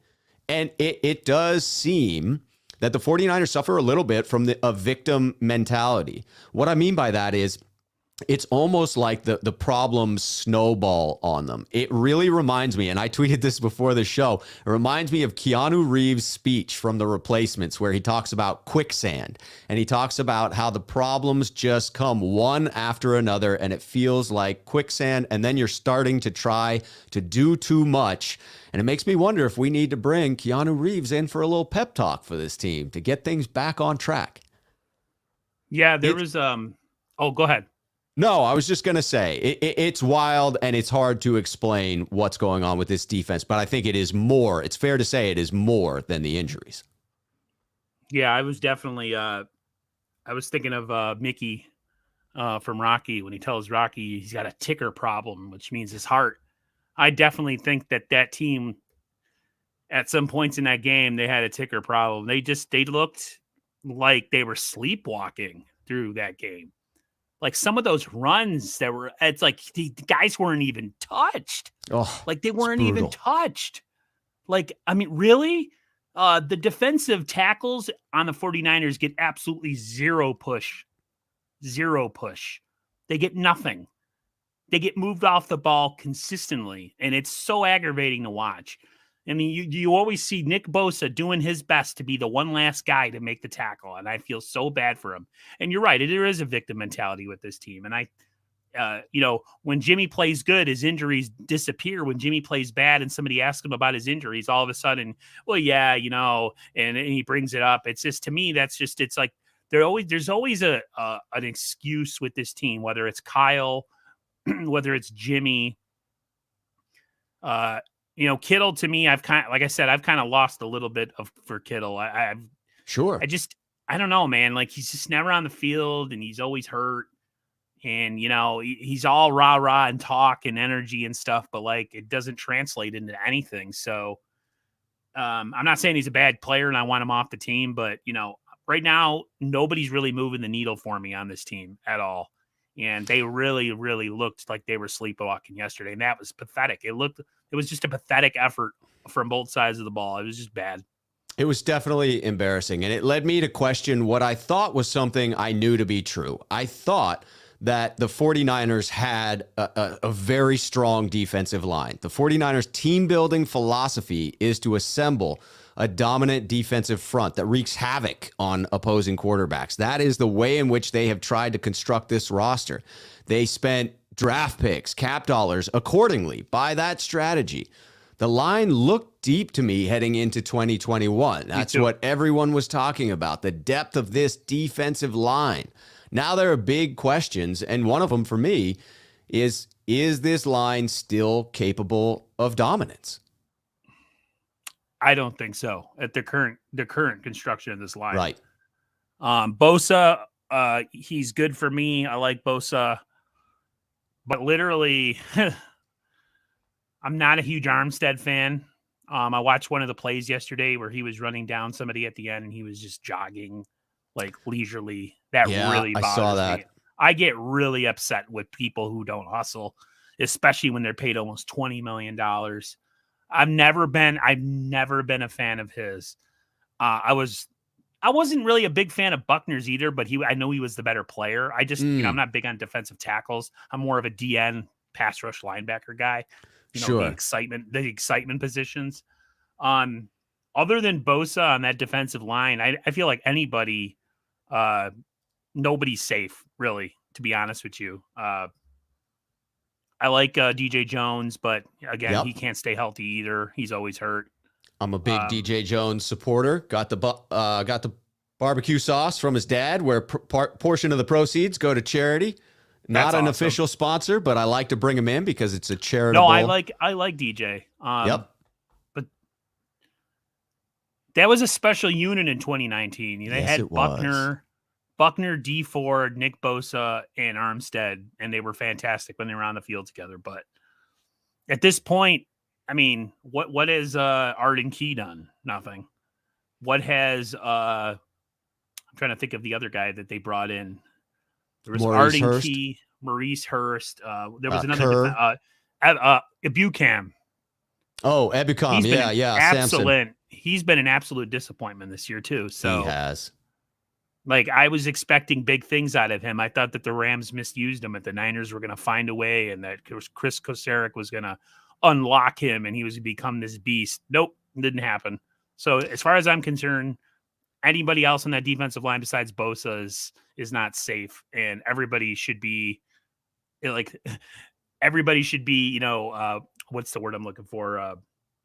And it does seem that the 49ers suffer a little bit from a victim mentality. What I mean by that is it's almost like the problems snowball on them. It really reminds me, and I tweeted this before the show, it reminds me of Keanu Reeves' speech from The Replacements, where he talks about quicksand, and he talks about how the problems just come one after another, and it feels like quicksand, and then you're starting to try to do too much. And it makes me wonder if we need to bring Keanu Reeves in for a little pep talk for this team to get things back on track. Yeah, there was, oh, go ahead. No, I was just going to say it's wild and it's hard to explain what's going on with this defense, but I think it is more. It's fair to say it is more than the injuries. Yeah, I was definitely I was thinking of Mickey from Rocky when he tells Rocky he's got a ticker problem, which means his heart. I definitely think that team at some points in that game, they had a ticker problem. They looked like they were sleepwalking through that game. Like some of those runs it's like the guys weren't even touched. Oh, like they weren't even touched. Like, I mean, really? The defensive tackles on the 49ers get absolutely zero push. Zero push. They get nothing. They get moved off the ball consistently, and it's so aggravating to watch. I mean, you always see Nick Bosa doing his best to be the one last guy to make the tackle, and I feel so bad for him. And you're right, there is a victim mentality with this team. And when Jimmy plays good, his injuries disappear. When Jimmy plays bad and somebody asks him about his injuries, all of a sudden, well, yeah, and he brings it up. It's just, to me, it's like there's always an excuse with this team, whether it's Kyle, whether it's Jimmy, Kittle, to me, I've kind of lost a little bit for Kittle. I don't know, man. Like, he's just never on the field and he's always hurt. And, he's all rah and talk and energy and stuff, but like, it doesn't translate into anything. So I'm not saying he's a bad player and I want him off the team, but right now, nobody's really moving the needle for me on this team at all. And they really, really looked like they were sleepwalking yesterday. And that was pathetic. It was just a pathetic effort from both sides of the ball. It was just bad. It was definitely embarrassing. And it led me to question what I thought was something I knew to be true. I thought that the 49ers had a very strong defensive line. The 49ers team building philosophy is to assemble a dominant defensive front that wreaks havoc on opposing quarterbacks. That is the way in which they have tried to construct this roster. They spent draft picks, cap dollars accordingly by that strategy. The line looked deep to me heading into 2021. That's what everyone was talking about, the depth of this defensive line. Now there are big questions, and one of them for me is this line still capable of dominance? I don't think so at the current construction of this line. Right. Bosa, he's good for me. I like Bosa, but literally, I'm not a huge Armstead fan. I watched one of the plays yesterday where he was running down somebody at the end and he was just jogging like leisurely. That really bothers me. I get really upset with people who don't hustle, especially when they're paid almost $20 million. I've never been a fan of his. I wasn't really a big fan of Buckner's either, but I know he was the better player. I'm not big on defensive tackles. I'm more of a DN pass rush linebacker guy. Sure. The excitement positions. Other than Bosa on that defensive line, I feel like nobody's safe, really, to be honest with you. I like DJ Jones, but again, he can't stay healthy either. He's always hurt. I'm a big DJ Jones supporter. Got the barbecue sauce from his dad, where portion of the proceeds go to charity. Not an official sponsor, but I like to bring him in because it's a charitable. No, I like DJ. But that was a special unit in 2019. They had Buckner, D Ford, Nick Bosa, and Armstead, and they were fantastic when they were on the field together. But at this point, I mean, what has Arden Key done? Nothing. What has I'm trying to think of the other guy that they brought in. There was Arden Key, Maurice Hurst. There was another Ebukam. Oh, Ebukam. Yeah. Excellent he's been an absolute disappointment this year too. So he has. Like, I was expecting big things out of him. I thought that the Rams misused him, and the Niners were going to find a way, and that Chris Kocurek was going to unlock him, and he was going to become this beast. Nope, didn't happen. So as far as I'm concerned, anybody else on that defensive line besides Bosa is not safe, and everybody should be like, everybody should be, what's the word I'm looking for?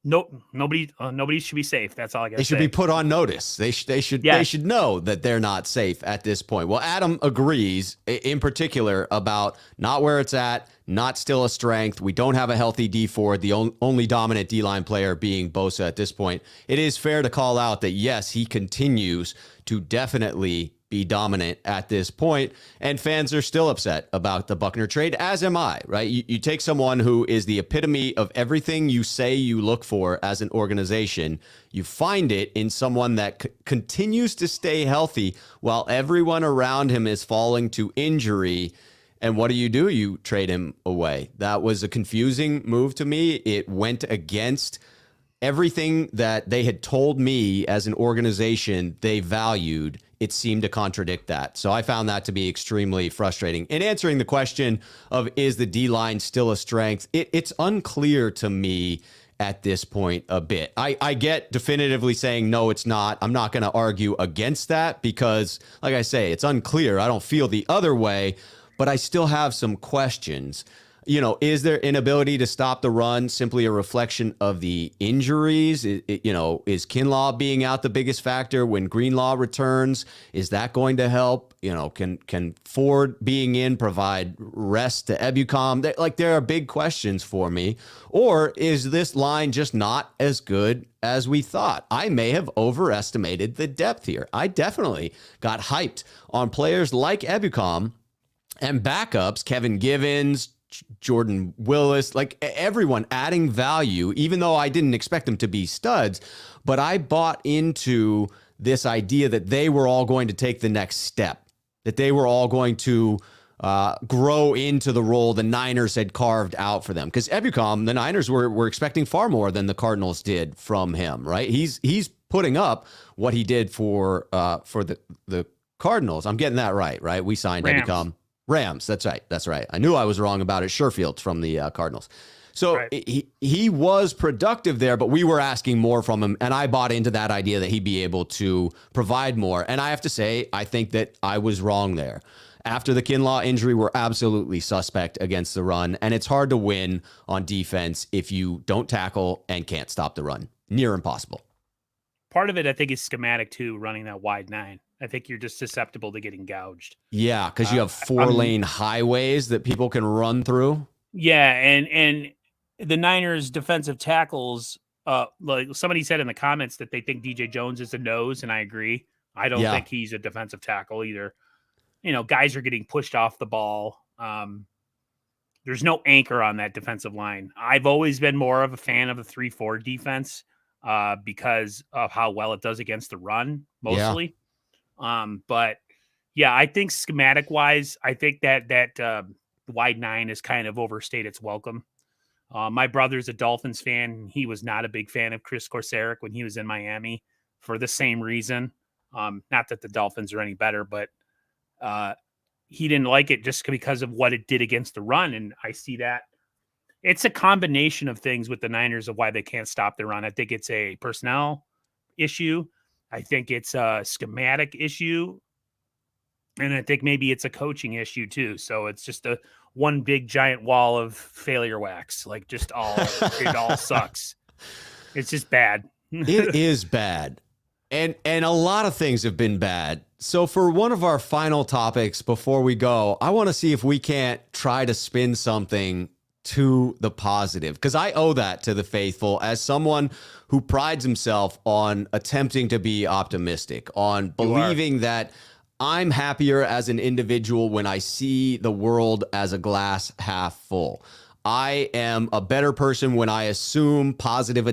Nobody should be safe. That's all I got to say. They should be put on notice. They should know that they're not safe at this point. Well, Adam agrees in particular about not where it's at, not still a strength. We don't have a healthy D Ford, the only dominant D-line player being Bosa at this point. It is fair to call out that, yes, he continues to definitely be dominant at this point, and fans are still upset about the Buckner trade, as am I, right? You take someone who is the epitome of everything you say you look for as an organization, you find it in someone that continues to stay healthy while everyone around him is falling to injury. And what do? You trade him away. That was a confusing move to me. It went against everything that they had told me as an organization they valued. It seemed to contradict that. So I found that to be extremely frustrating. In answering the question of, is the D-line still a strength? It's unclear to me at this point a bit. I get definitively saying, no, it's not. I'm not going to argue against that because, like I say, it's unclear. I don't feel the other way, but I still have some questions. Is their inability to stop the run simply a reflection of the injuries? Is Kinlaw being out the biggest factor when Greenlaw returns? Is that going to help? Can Ford being in provide rest to Ebukam? There are big questions for me. Or is this line just not as good as we thought? I may have overestimated the depth here. I definitely got hyped on players like Ebukam and backups, Kevin Givens, Jordan Willis, everyone adding value, even though I didn't expect them to be studs. But I bought into this idea that they were all going to take the next step, that they were all going to grow into the role the Niners had carved out for them. Because Ebukam, the Niners were expecting far more than the Cardinals did from him, right? He's putting up what he did for the Cardinals. I'm getting that right? We signed Ebukam. Rams, that's right. I knew I was wrong about it. Sherfield from the Cardinals. So right. He was productive there, but we were asking more from him, and I bought into that idea that he'd be able to provide more. And I have to say, I think that I was wrong there. After the Kinlaw injury, we're absolutely suspect against the run, and it's hard to win on defense if you don't tackle and can't stop the run. Near impossible. Part of it, I think, is schematic too, running that wide nine. I think you're just susceptible to getting gouged. Yeah, because you have 4-lane highways that people can run through. Yeah, and the Niners defensive tackles, like somebody said in the comments that they think DJ Jones is a nose, and I agree. I don't think he's a defensive tackle either. Guys are getting pushed off the ball. There's no anchor on that defensive line. I've always been more of a fan of the 3-4 defense because of how well it does against the run, mostly. Yeah. But yeah, I think schematic wise, I think that wide nine has kind of overstayed its welcome. My brother's a Dolphins fan. He was not a big fan of Chris Kocurek when he was in Miami for the same reason. Not that the Dolphins are any better, but he didn't like it just because of what it did against the run. And I see that it's a combination of things with the Niners of why they can't stop the run. I think it's a personnel issue. I think it's a schematic issue, and I think maybe it's a coaching issue too. So it's just one big giant wall of failure wax. It all sucks. It's just bad. It is bad. And a lot of things have been bad. So for one of our final topics before we go, I want to see if we can't try to spin something to the positive, because I owe that to the faithful as someone who prides himself on attempting to be optimistic, on believing that I'm happier as an individual when I see the world as a glass half full. I am a better person when I assume positive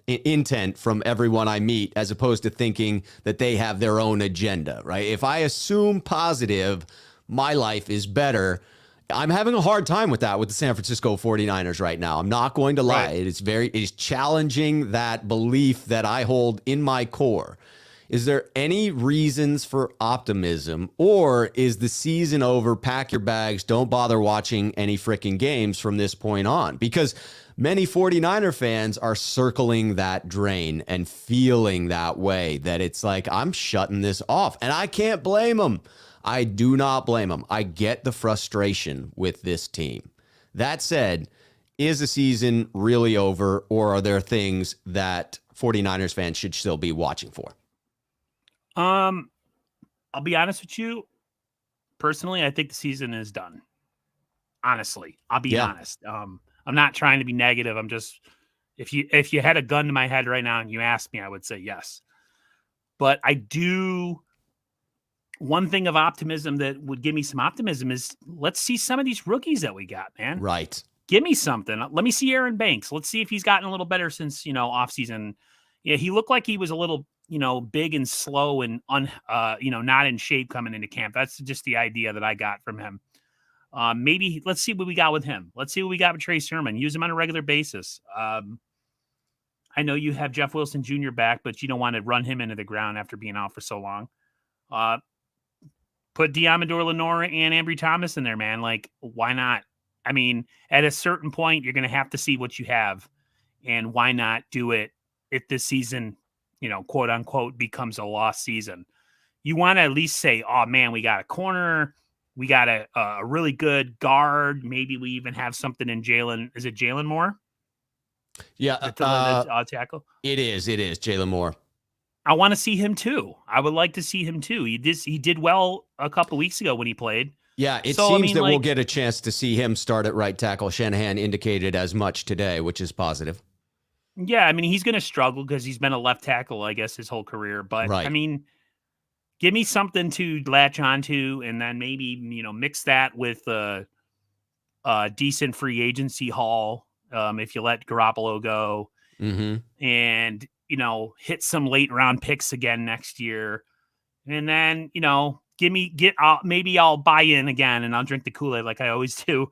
intent from everyone I meet, as opposed to thinking that they have their own agenda, right? If I assume positive, my life is better. I'm having a hard time with that with the San Francisco 49ers right now. I'm not going to lie. Right. It is challenging that belief that I hold in my core. Is there any reasons for optimism, or is the season over? Pack your bags. Don't bother watching any freaking games from this point on, because many 49er fans are circling that drain and feeling that way, that it's like, I'm shutting this off, and I can't blame them. I do not blame them. I get the frustration with this team. That said, is the season really over, or are there things that 49ers fans should still be watching for? I'll be honest with you. Personally, I think the season is done. Honestly, I'll be honest. I'm not trying to be negative. I'm just, if you had a gun to my head right now and you asked me, I would say yes. But I do. One thing of optimism that would give me some optimism is, let's see some of these rookies that we got, man. Right. Give me something. Let me see Aaron Banks. Let's see if he's gotten a little better since, offseason. Yeah, he looked like he was a little, big and slow and not in shape coming into camp. That's just the idea that I got from him. Maybe let's see what we got with him. Let's see what we got with Trey Sermon. Use him on a regular basis. I know you have Jeff Wilson Jr. back, but you don't want to run him into the ground after being out for so long. Put Deommodore Lenoir and Ambry Thomas in there, man. Like, why not? I mean, at a certain point, you're going to have to see what you have, and why not do it if this season, quote unquote, becomes a lost season? You want to at least say, oh man, we got a corner. We got a really good guard. Maybe we even have something in Jalen. Is it Jalen Moore? Yeah. Tackle. It is Jalen Moore. I want to see him too. I would like to see him too. He did well a couple weeks ago when he played. Yeah, it seems that we'll get a chance to see him start at right tackle. Shanahan indicated as much today, which is positive. Yeah, I mean, he's going to struggle because he's been a left tackle, I guess, his whole career. But, right. I mean, give me something to latch onto, and then maybe, mix that with a decent free agency haul if you let Garoppolo go. Mm-hmm. And, hit some late round picks again next year. And then, maybe I'll buy in again and I'll drink the Kool-Aid like I always do.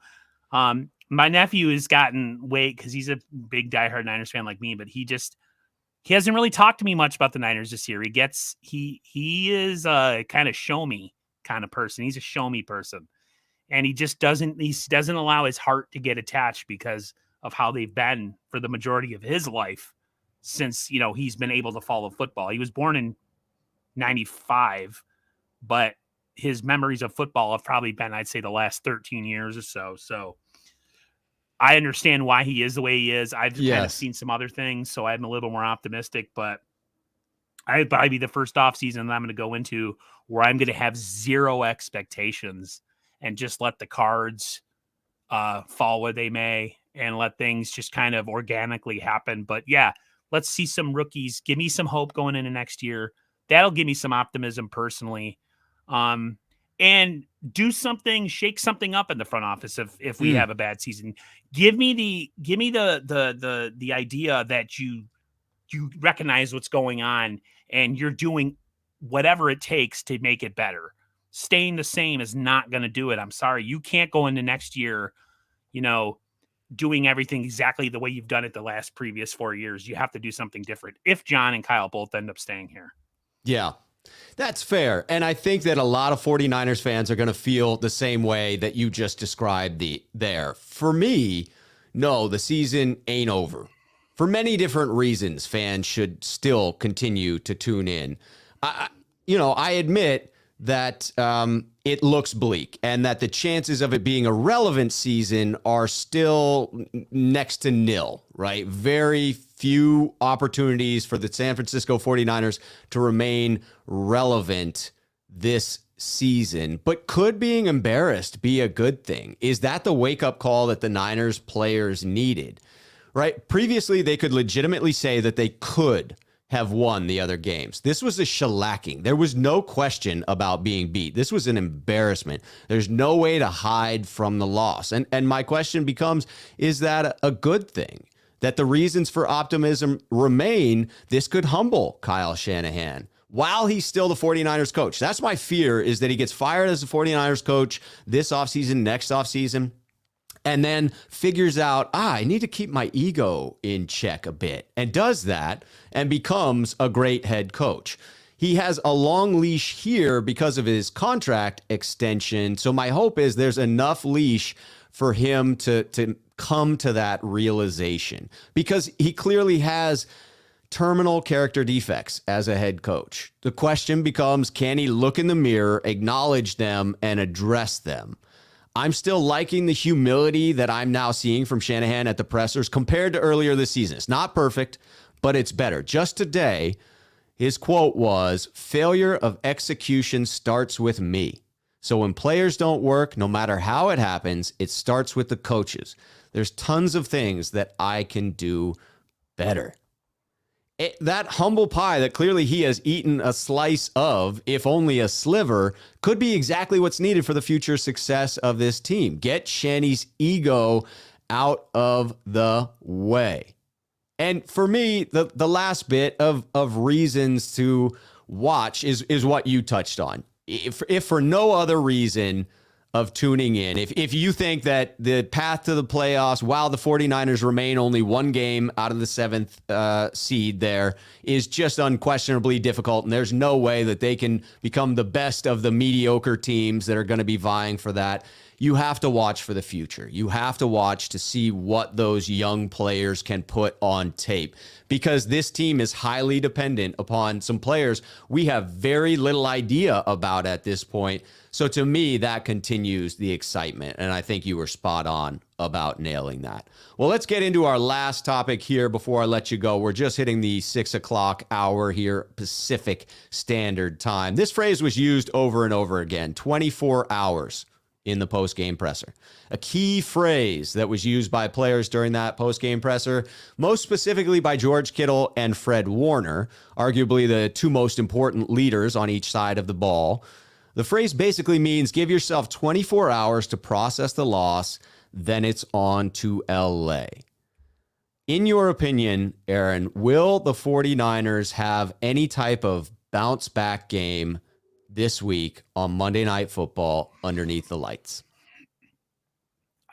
My nephew has gotten weight because he's a big diehard Niners fan like me, but he hasn't really talked to me much about the Niners this year. He is a kind of show me kind of person. He's a show me person. And he doesn't allow his heart to get attached because of how they've been for the majority of his life since, he's been able to follow football. He was born in 95, but his memories of football have probably been, I'd say, the last 13 years or so. So I understand why he is the way he is. I've kind of seen some other things, so I'm a little more optimistic, but I'd probably be the first off season that I'm going to go into where I'm going to have zero expectations and just let the cards fall where they may and let things just kind of organically happen. But yeah, let's see some rookies. Give me some hope going into next year. That'll give me some optimism personally. And do something, shake something up in the front office if we have a bad season. Give me the idea that you recognize what's going on and you're doing whatever it takes to make it better. Staying the same is not going to do it. I'm sorry. You can't go into next year, doing everything exactly the way you've done it the last previous 4 years. You have to do something different if John and Kyle both end up staying here. Yeah. That's fair. And I think that a lot of 49ers fans are going to feel the same way that you just described there. For me, no, the season ain't over. For many different reasons, fans should still continue to tune in. I admit that it looks bleak and that the chances of it being a relevant season are still next to nil, right? Very few opportunities for the San Francisco 49ers to remain relevant this season. But could being embarrassed be a good thing? Is that the wake-up call that the Niners players needed, right? Previously, they could legitimately say that they could have won the other games. This was a shellacking. There was no question about being beat. This was an embarrassment. There's no way to hide from the loss. And my question becomes, is that a good thing? That the reasons for optimism remain, this could humble Kyle Shanahan. while he's still the 49ers coach. That's my fear, is that he gets fired as the 49ers coach this offseason, next offseason, and then figures out, I need to keep my ego in check a bit, and does that and becomes a great head coach. He has a long leash here because of his contract extension. So my hope is there's enough leash for him to come to that realization, because he clearly has terminal character defects as a head coach. The question becomes, can he look in the mirror, acknowledge them, and address them? I'm still liking the humility that I'm now seeing from Shanahan at the pressers compared to earlier this season. It's not perfect, but it's better. Just today, his quote was, "Failure of execution starts with me. So when players don't work, no matter how it happens, it starts with the coaches. There's tons of things that I can do better." That humble pie that clearly he has eaten a slice of, if only a sliver, could be exactly what's needed for the future success of this team. Get Shanny's ego out of the way. And for me, the last bit of reasons to watch is what you touched on. If for no other reason of tuning in, if you think that the path to the playoffs, while the 49ers remain only one game out of the 7th seed there, is just unquestionably difficult, and there's no way that they can become the best of the mediocre teams that are going to be vying for that, you have to watch for the future. You have to watch to see what those young players can put on tape, because this team is highly dependent upon some players we have very little idea about at this point. So to me, that continues the excitement, and I think you were spot on about nailing that. Well, let's get into our last topic here before I let you go. We're just hitting the 6 o'clock hour here, Pacific Standard Time. This phrase was used over and over again, 24 hours in the post-game presser. A key phrase that was used by players during that post-game presser, most specifically by George Kittle and Fred Warner, arguably the two most important leaders on each side of the ball. The phrase basically means give yourself 24 hours to process the loss, then it's on to LA. In your opinion, Aaron, will the 49ers have any type of bounce back game this week on Monday Night Football underneath the lights?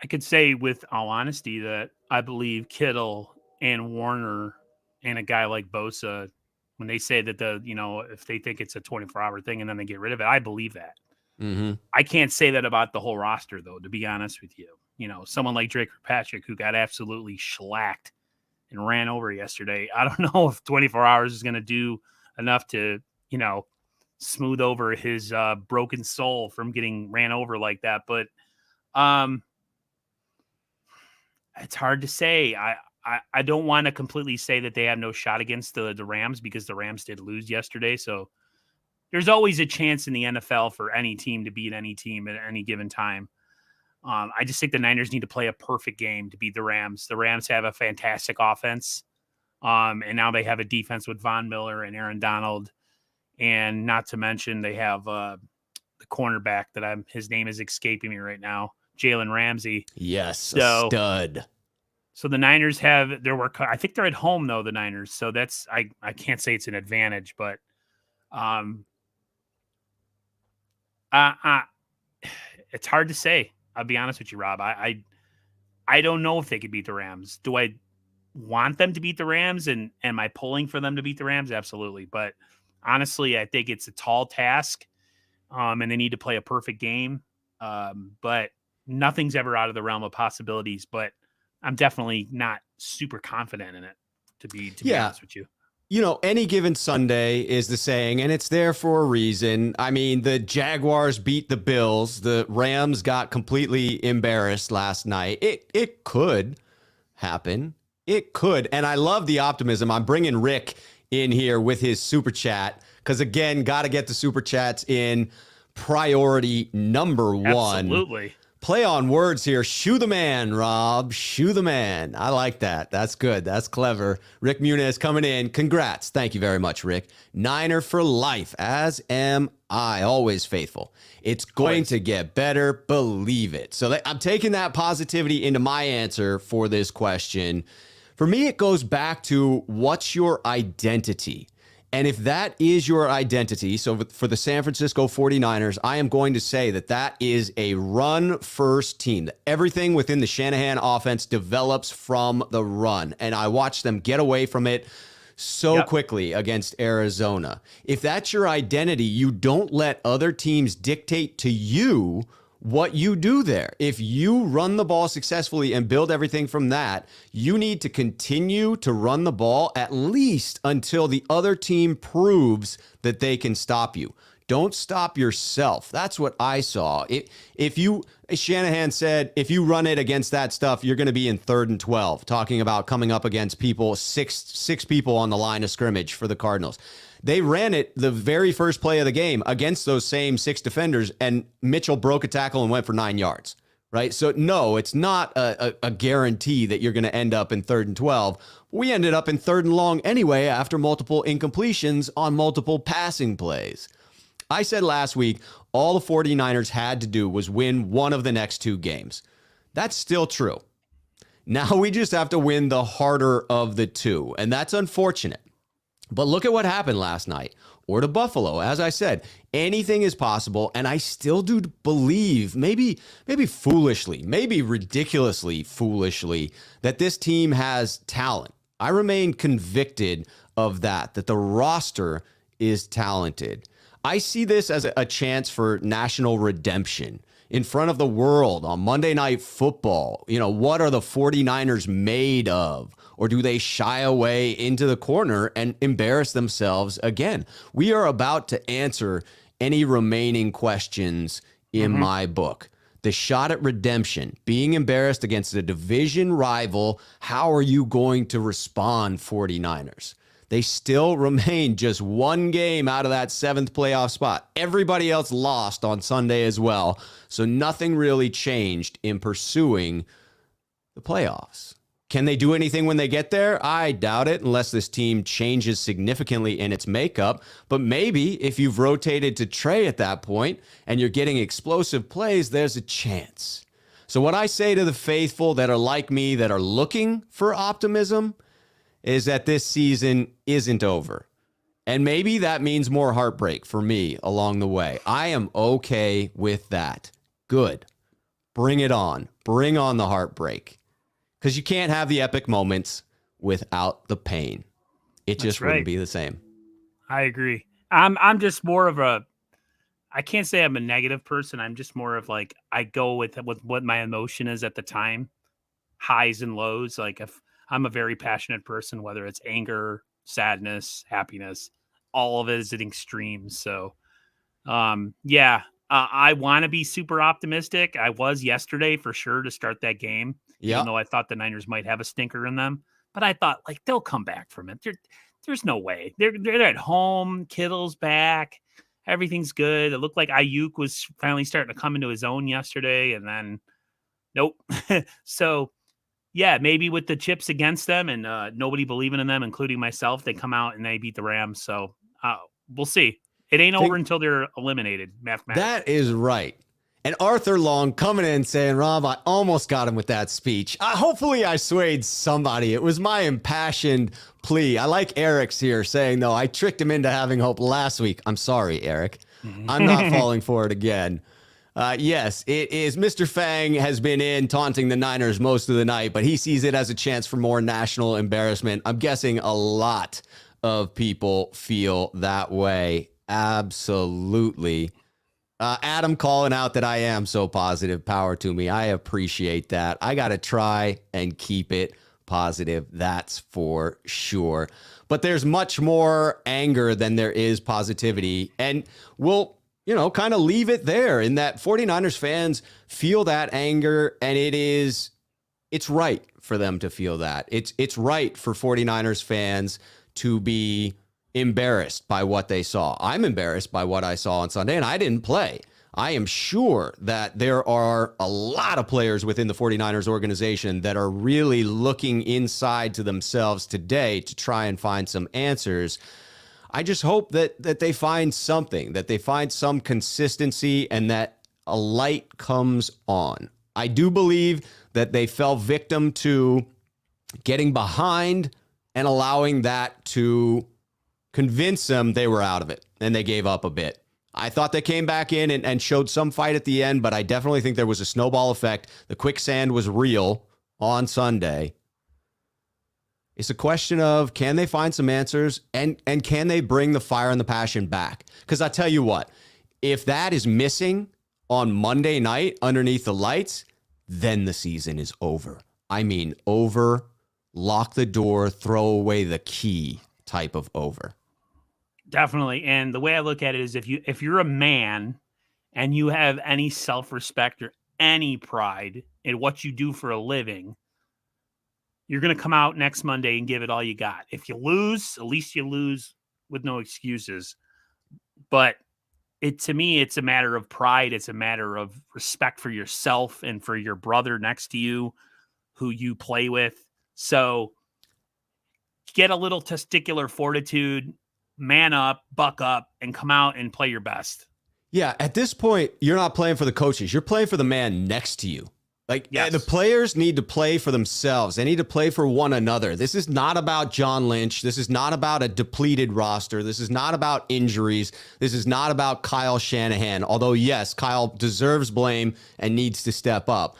I could say with all honesty that I believe Kittle and Warner and a guy like Bosa, when they say that if they think it's a 24-hour thing and then they get rid of it, I believe that. Mm-hmm. I can't say that about the whole roster, though, to be honest with you. Someone like Drake Kirkpatrick, who got absolutely shellacked and ran over yesterday. I don't know if 24 hours is going to do enough to, smooth over his broken soul from getting ran over like that. But it's hard to say. I don't want to completely say that they have no shot against the Rams, because the Rams did lose yesterday. So there's always a chance in the NFL for any team to beat any team at any given time. I just think the Niners need to play a perfect game to beat the Rams. The Rams have a fantastic offense. And now they have a defense with Von Miller and Aaron Donald. And not to mention they have the cornerback that his name is escaping me right now, Jalen Ramsey. Yes, a stud. So the Niners have their work. I think they're at home though, the Niners. So that's I can't say it's an advantage, but it's hard to say. I'll be honest with you, Rob. I don't know if they could beat the Rams. Do I want them to beat the Rams, and am I pulling for them to beat the Rams? Absolutely. But honestly, I think it's a tall task, and they need to play a perfect game. But nothing's ever out of the realm of possibilities. But I'm definitely not super confident in it, to be honest with you. Any given Sunday is the saying, and it's there for a reason. I mean, the Jaguars beat the Bills. The Rams got completely embarrassed last night. It could happen. It could. And I love the optimism. I'm bringing Rick in here with his super chat, because, again, got to get the super chats in. Priority number one. Absolutely. Play on words here. Shoe the man, Rob. Shoe the man. I like that. That's good. That's clever. Rick Muniz coming in. Congrats. Thank you very much, Rick. Niner for life, as am I. Always faithful. It's going to get better. Believe it. So I'm taking that positivity into my answer for this question. For me, it goes back to what's your identity? And if that is your identity, so for the San Francisco 49ers, I am going to say that that is a run-first team. That everything within the Shanahan offense develops from the run. And I watched them get away from it so quickly against Arizona. If that's your identity, you don't let other teams dictate to you what you do there. If you run the ball successfully and build everything from that, you need to continue to run the ball at least until the other team proves that they can stop you. Don't stop yourself. That's what I saw. Shanahan said, if you run it against that stuff, you're going to be in 3rd and 12, talking about coming up against people, six people on the line of scrimmage for the Cardinals. They ran it the very first play of the game against those same 6 defenders, and Mitchell broke a tackle and went for 9 yards, right? So, no, it's not a guarantee that you're going to end up in 3rd and 12. We ended up in 3rd and long anyway after multiple incompletions on multiple passing plays. I said last week, all the 49ers had to do was win one of the next 2 games. That's still true. Now we just have to win the harder of the 2, and that's unfortunate. But look at what happened last night, or to Buffalo. As I said, anything is possible, and I still do believe, maybe foolishly, maybe ridiculously foolishly, that this team has talent. I remain convicted of that the roster is talented. I see this as a chance for national redemption in front of the world on Monday Night Football. You know, what are the 49ers made of? Or do they shy away into the corner and embarrass themselves again? We are about to answer any remaining questions in my book. The shot at redemption, being embarrassed against a division rival. How are you going to respond, 49ers? They still remain just 1 game out of that 7th playoff spot. Everybody else lost on Sunday as well. So nothing really changed in pursuing the playoffs. Can they do anything when they get there? I doubt it, unless this team changes significantly in its makeup. But maybe if you've rotated to Trey at that point and you're getting explosive plays, there's a chance. So what I say to the faithful that are like me, that are looking for optimism, is that this season isn't over. And maybe that means more heartbreak for me along the way. I am okay with that. Good. Bring it on. Bring on the heartbreak. Because you can't have the epic moments without the pain. It just wouldn't be the same. I agree. I'm just more of I can't say I'm a negative person. I'm just more of like, I go with what my emotion is at the time, highs and lows. Like, if I'm a very passionate person, whether it's anger, sadness, happiness, all of it is at extremes. So, I want to be super optimistic. I was yesterday for sure to start that game. Even though I thought the Niners might have a stinker in them. But I thought, like, they'll come back from it. There's no way. They're at home. Kittle's back. Everything's good. It looked like Ayuk was finally starting to come into his own yesterday, and then nope. So, yeah, maybe with the chips against them and nobody believing in them, including myself, they come out and they beat the Rams. So we'll see. It ain't over until they're eliminated mathematically. That is right. And Arthur Long coming in saying, Rob, I almost got him with that speech. Hopefully I swayed somebody. It was my impassioned plea. I like Eric's here saying, though, I tricked him into having hope last week. I'm sorry, Eric. I'm not falling for it again. Yes, it is. Mr. Fang has been in taunting the Niners most of the night, but he sees it as a chance for more national embarrassment. I'm guessing a lot of people feel that way. Absolutely. Adam calling out that I am so positive. Power to me. I appreciate that. I got to try and keep it positive. That's for sure. But there's much more anger than there is positivity. And we'll, kind of leave it there in that 49ers fans feel that anger, and it's right for them to feel that. It's right for 49ers fans to be embarrassed by what they saw. I'm embarrassed by what I saw on Sunday, and I didn't play. I am sure that there are a lot of players within the 49ers organization that are really looking inside to themselves today to try and find some answers. I just hope that they find something, that they find some consistency, and that a light comes on. I do believe that they fell victim to getting behind and allowing that to convince them they were out of it and they gave up a bit. I thought they came back in and showed some fight at the end, but I definitely think there was a snowball effect. The quicksand was real on Sunday. It's a question of, can they find some answers and can they bring the fire and the passion back? Because I tell you what, if that is missing on Monday night underneath the lights, then the season is over. I mean, over, lock the door, throw away the key type of over. Definitely. And the way I look at it is if you're a man and you have any self-respect or any pride in what you do for a living, you're going to come out next Monday and give it all you got. If you lose, at least you lose with no excuses. But to me, it's a matter of pride. It's a matter of respect for yourself and for your brother next to you who you play with. So get a little testicular fortitude, man up, buck up, and come out and play your best. Yeah, at this point, you're not playing for the coaches. You're playing for the man next to you. Like, yes. The players need to play for themselves. They need to play for one another. This is not about John Lynch. This is not about a depleted roster. This is not about injuries. This is not about Kyle Shanahan. Although, yes, Kyle deserves blame and needs to step up.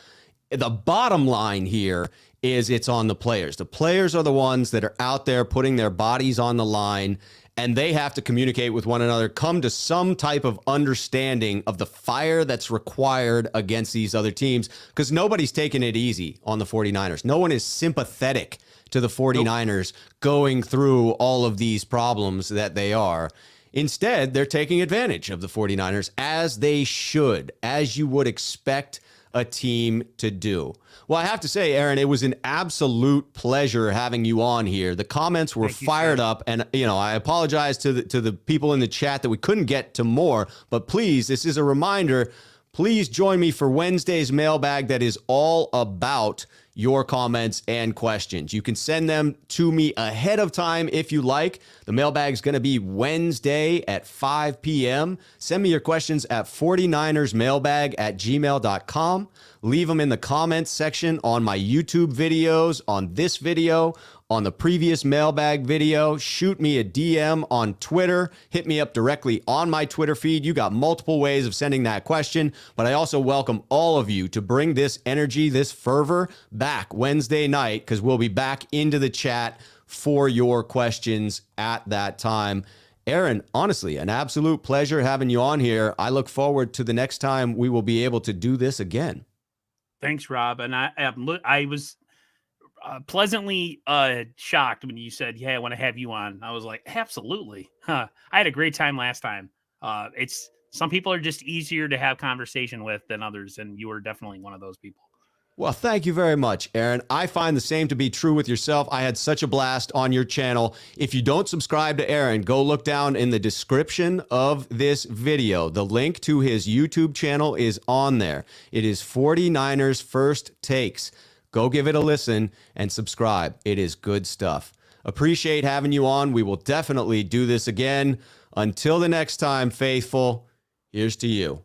The bottom line here is it's on the players. The players are the ones that are out there putting their bodies on the line, and they have to communicate with one another, come to some type of understanding of the fire that's required against these other teams, because nobody's taking it easy on the 49ers. No one is sympathetic to the 49ers going through all of these problems that they are. Instead, they're taking advantage of the 49ers, as they should, as you would expect a team to do. Well, I have to say, Aaron, it was an absolute pleasure having you on here. The comments were fired up, and I apologize to the people in the chat that we couldn't get to more, but please, this is a reminder, please join me for Wednesday's mailbag that is all about your comments and questions. You can send them to me ahead of time if you like. The mailbag is going to be Wednesday at 5 p.m. Send me your questions at 49ersmailbag@gmail.com. Leave them in the comments section on my YouTube videos, on this video, on the previous mailbag video. Shoot me a DM on Twitter. Hit me up directly on my Twitter feed. You got multiple ways of sending that question, but I also welcome all of you to bring this energy, this fervor back Wednesday night, because we'll be back into the chat for your questions at that time. Aaron, honestly, an absolute pleasure having you on here. I look forward to the next time we will be able to do this again. Thanks, Rob. And I was pleasantly shocked when you said, "Yeah, I want to have you on." I was like, "Absolutely." I had a great time last time. It's some people are just easier to have conversation with than others, and you were definitely one of those people. Well, thank you very much, Aaron. I find the same to be true with yourself. I had such a blast on your channel. If you don't subscribe to Aaron, go look down in the description of this video. The link to his YouTube channel is on there. It is 49ers First Takes. Go give it a listen and subscribe. It is good stuff. Appreciate having you on. We will definitely do this again. Until the next time, faithful, here's to you.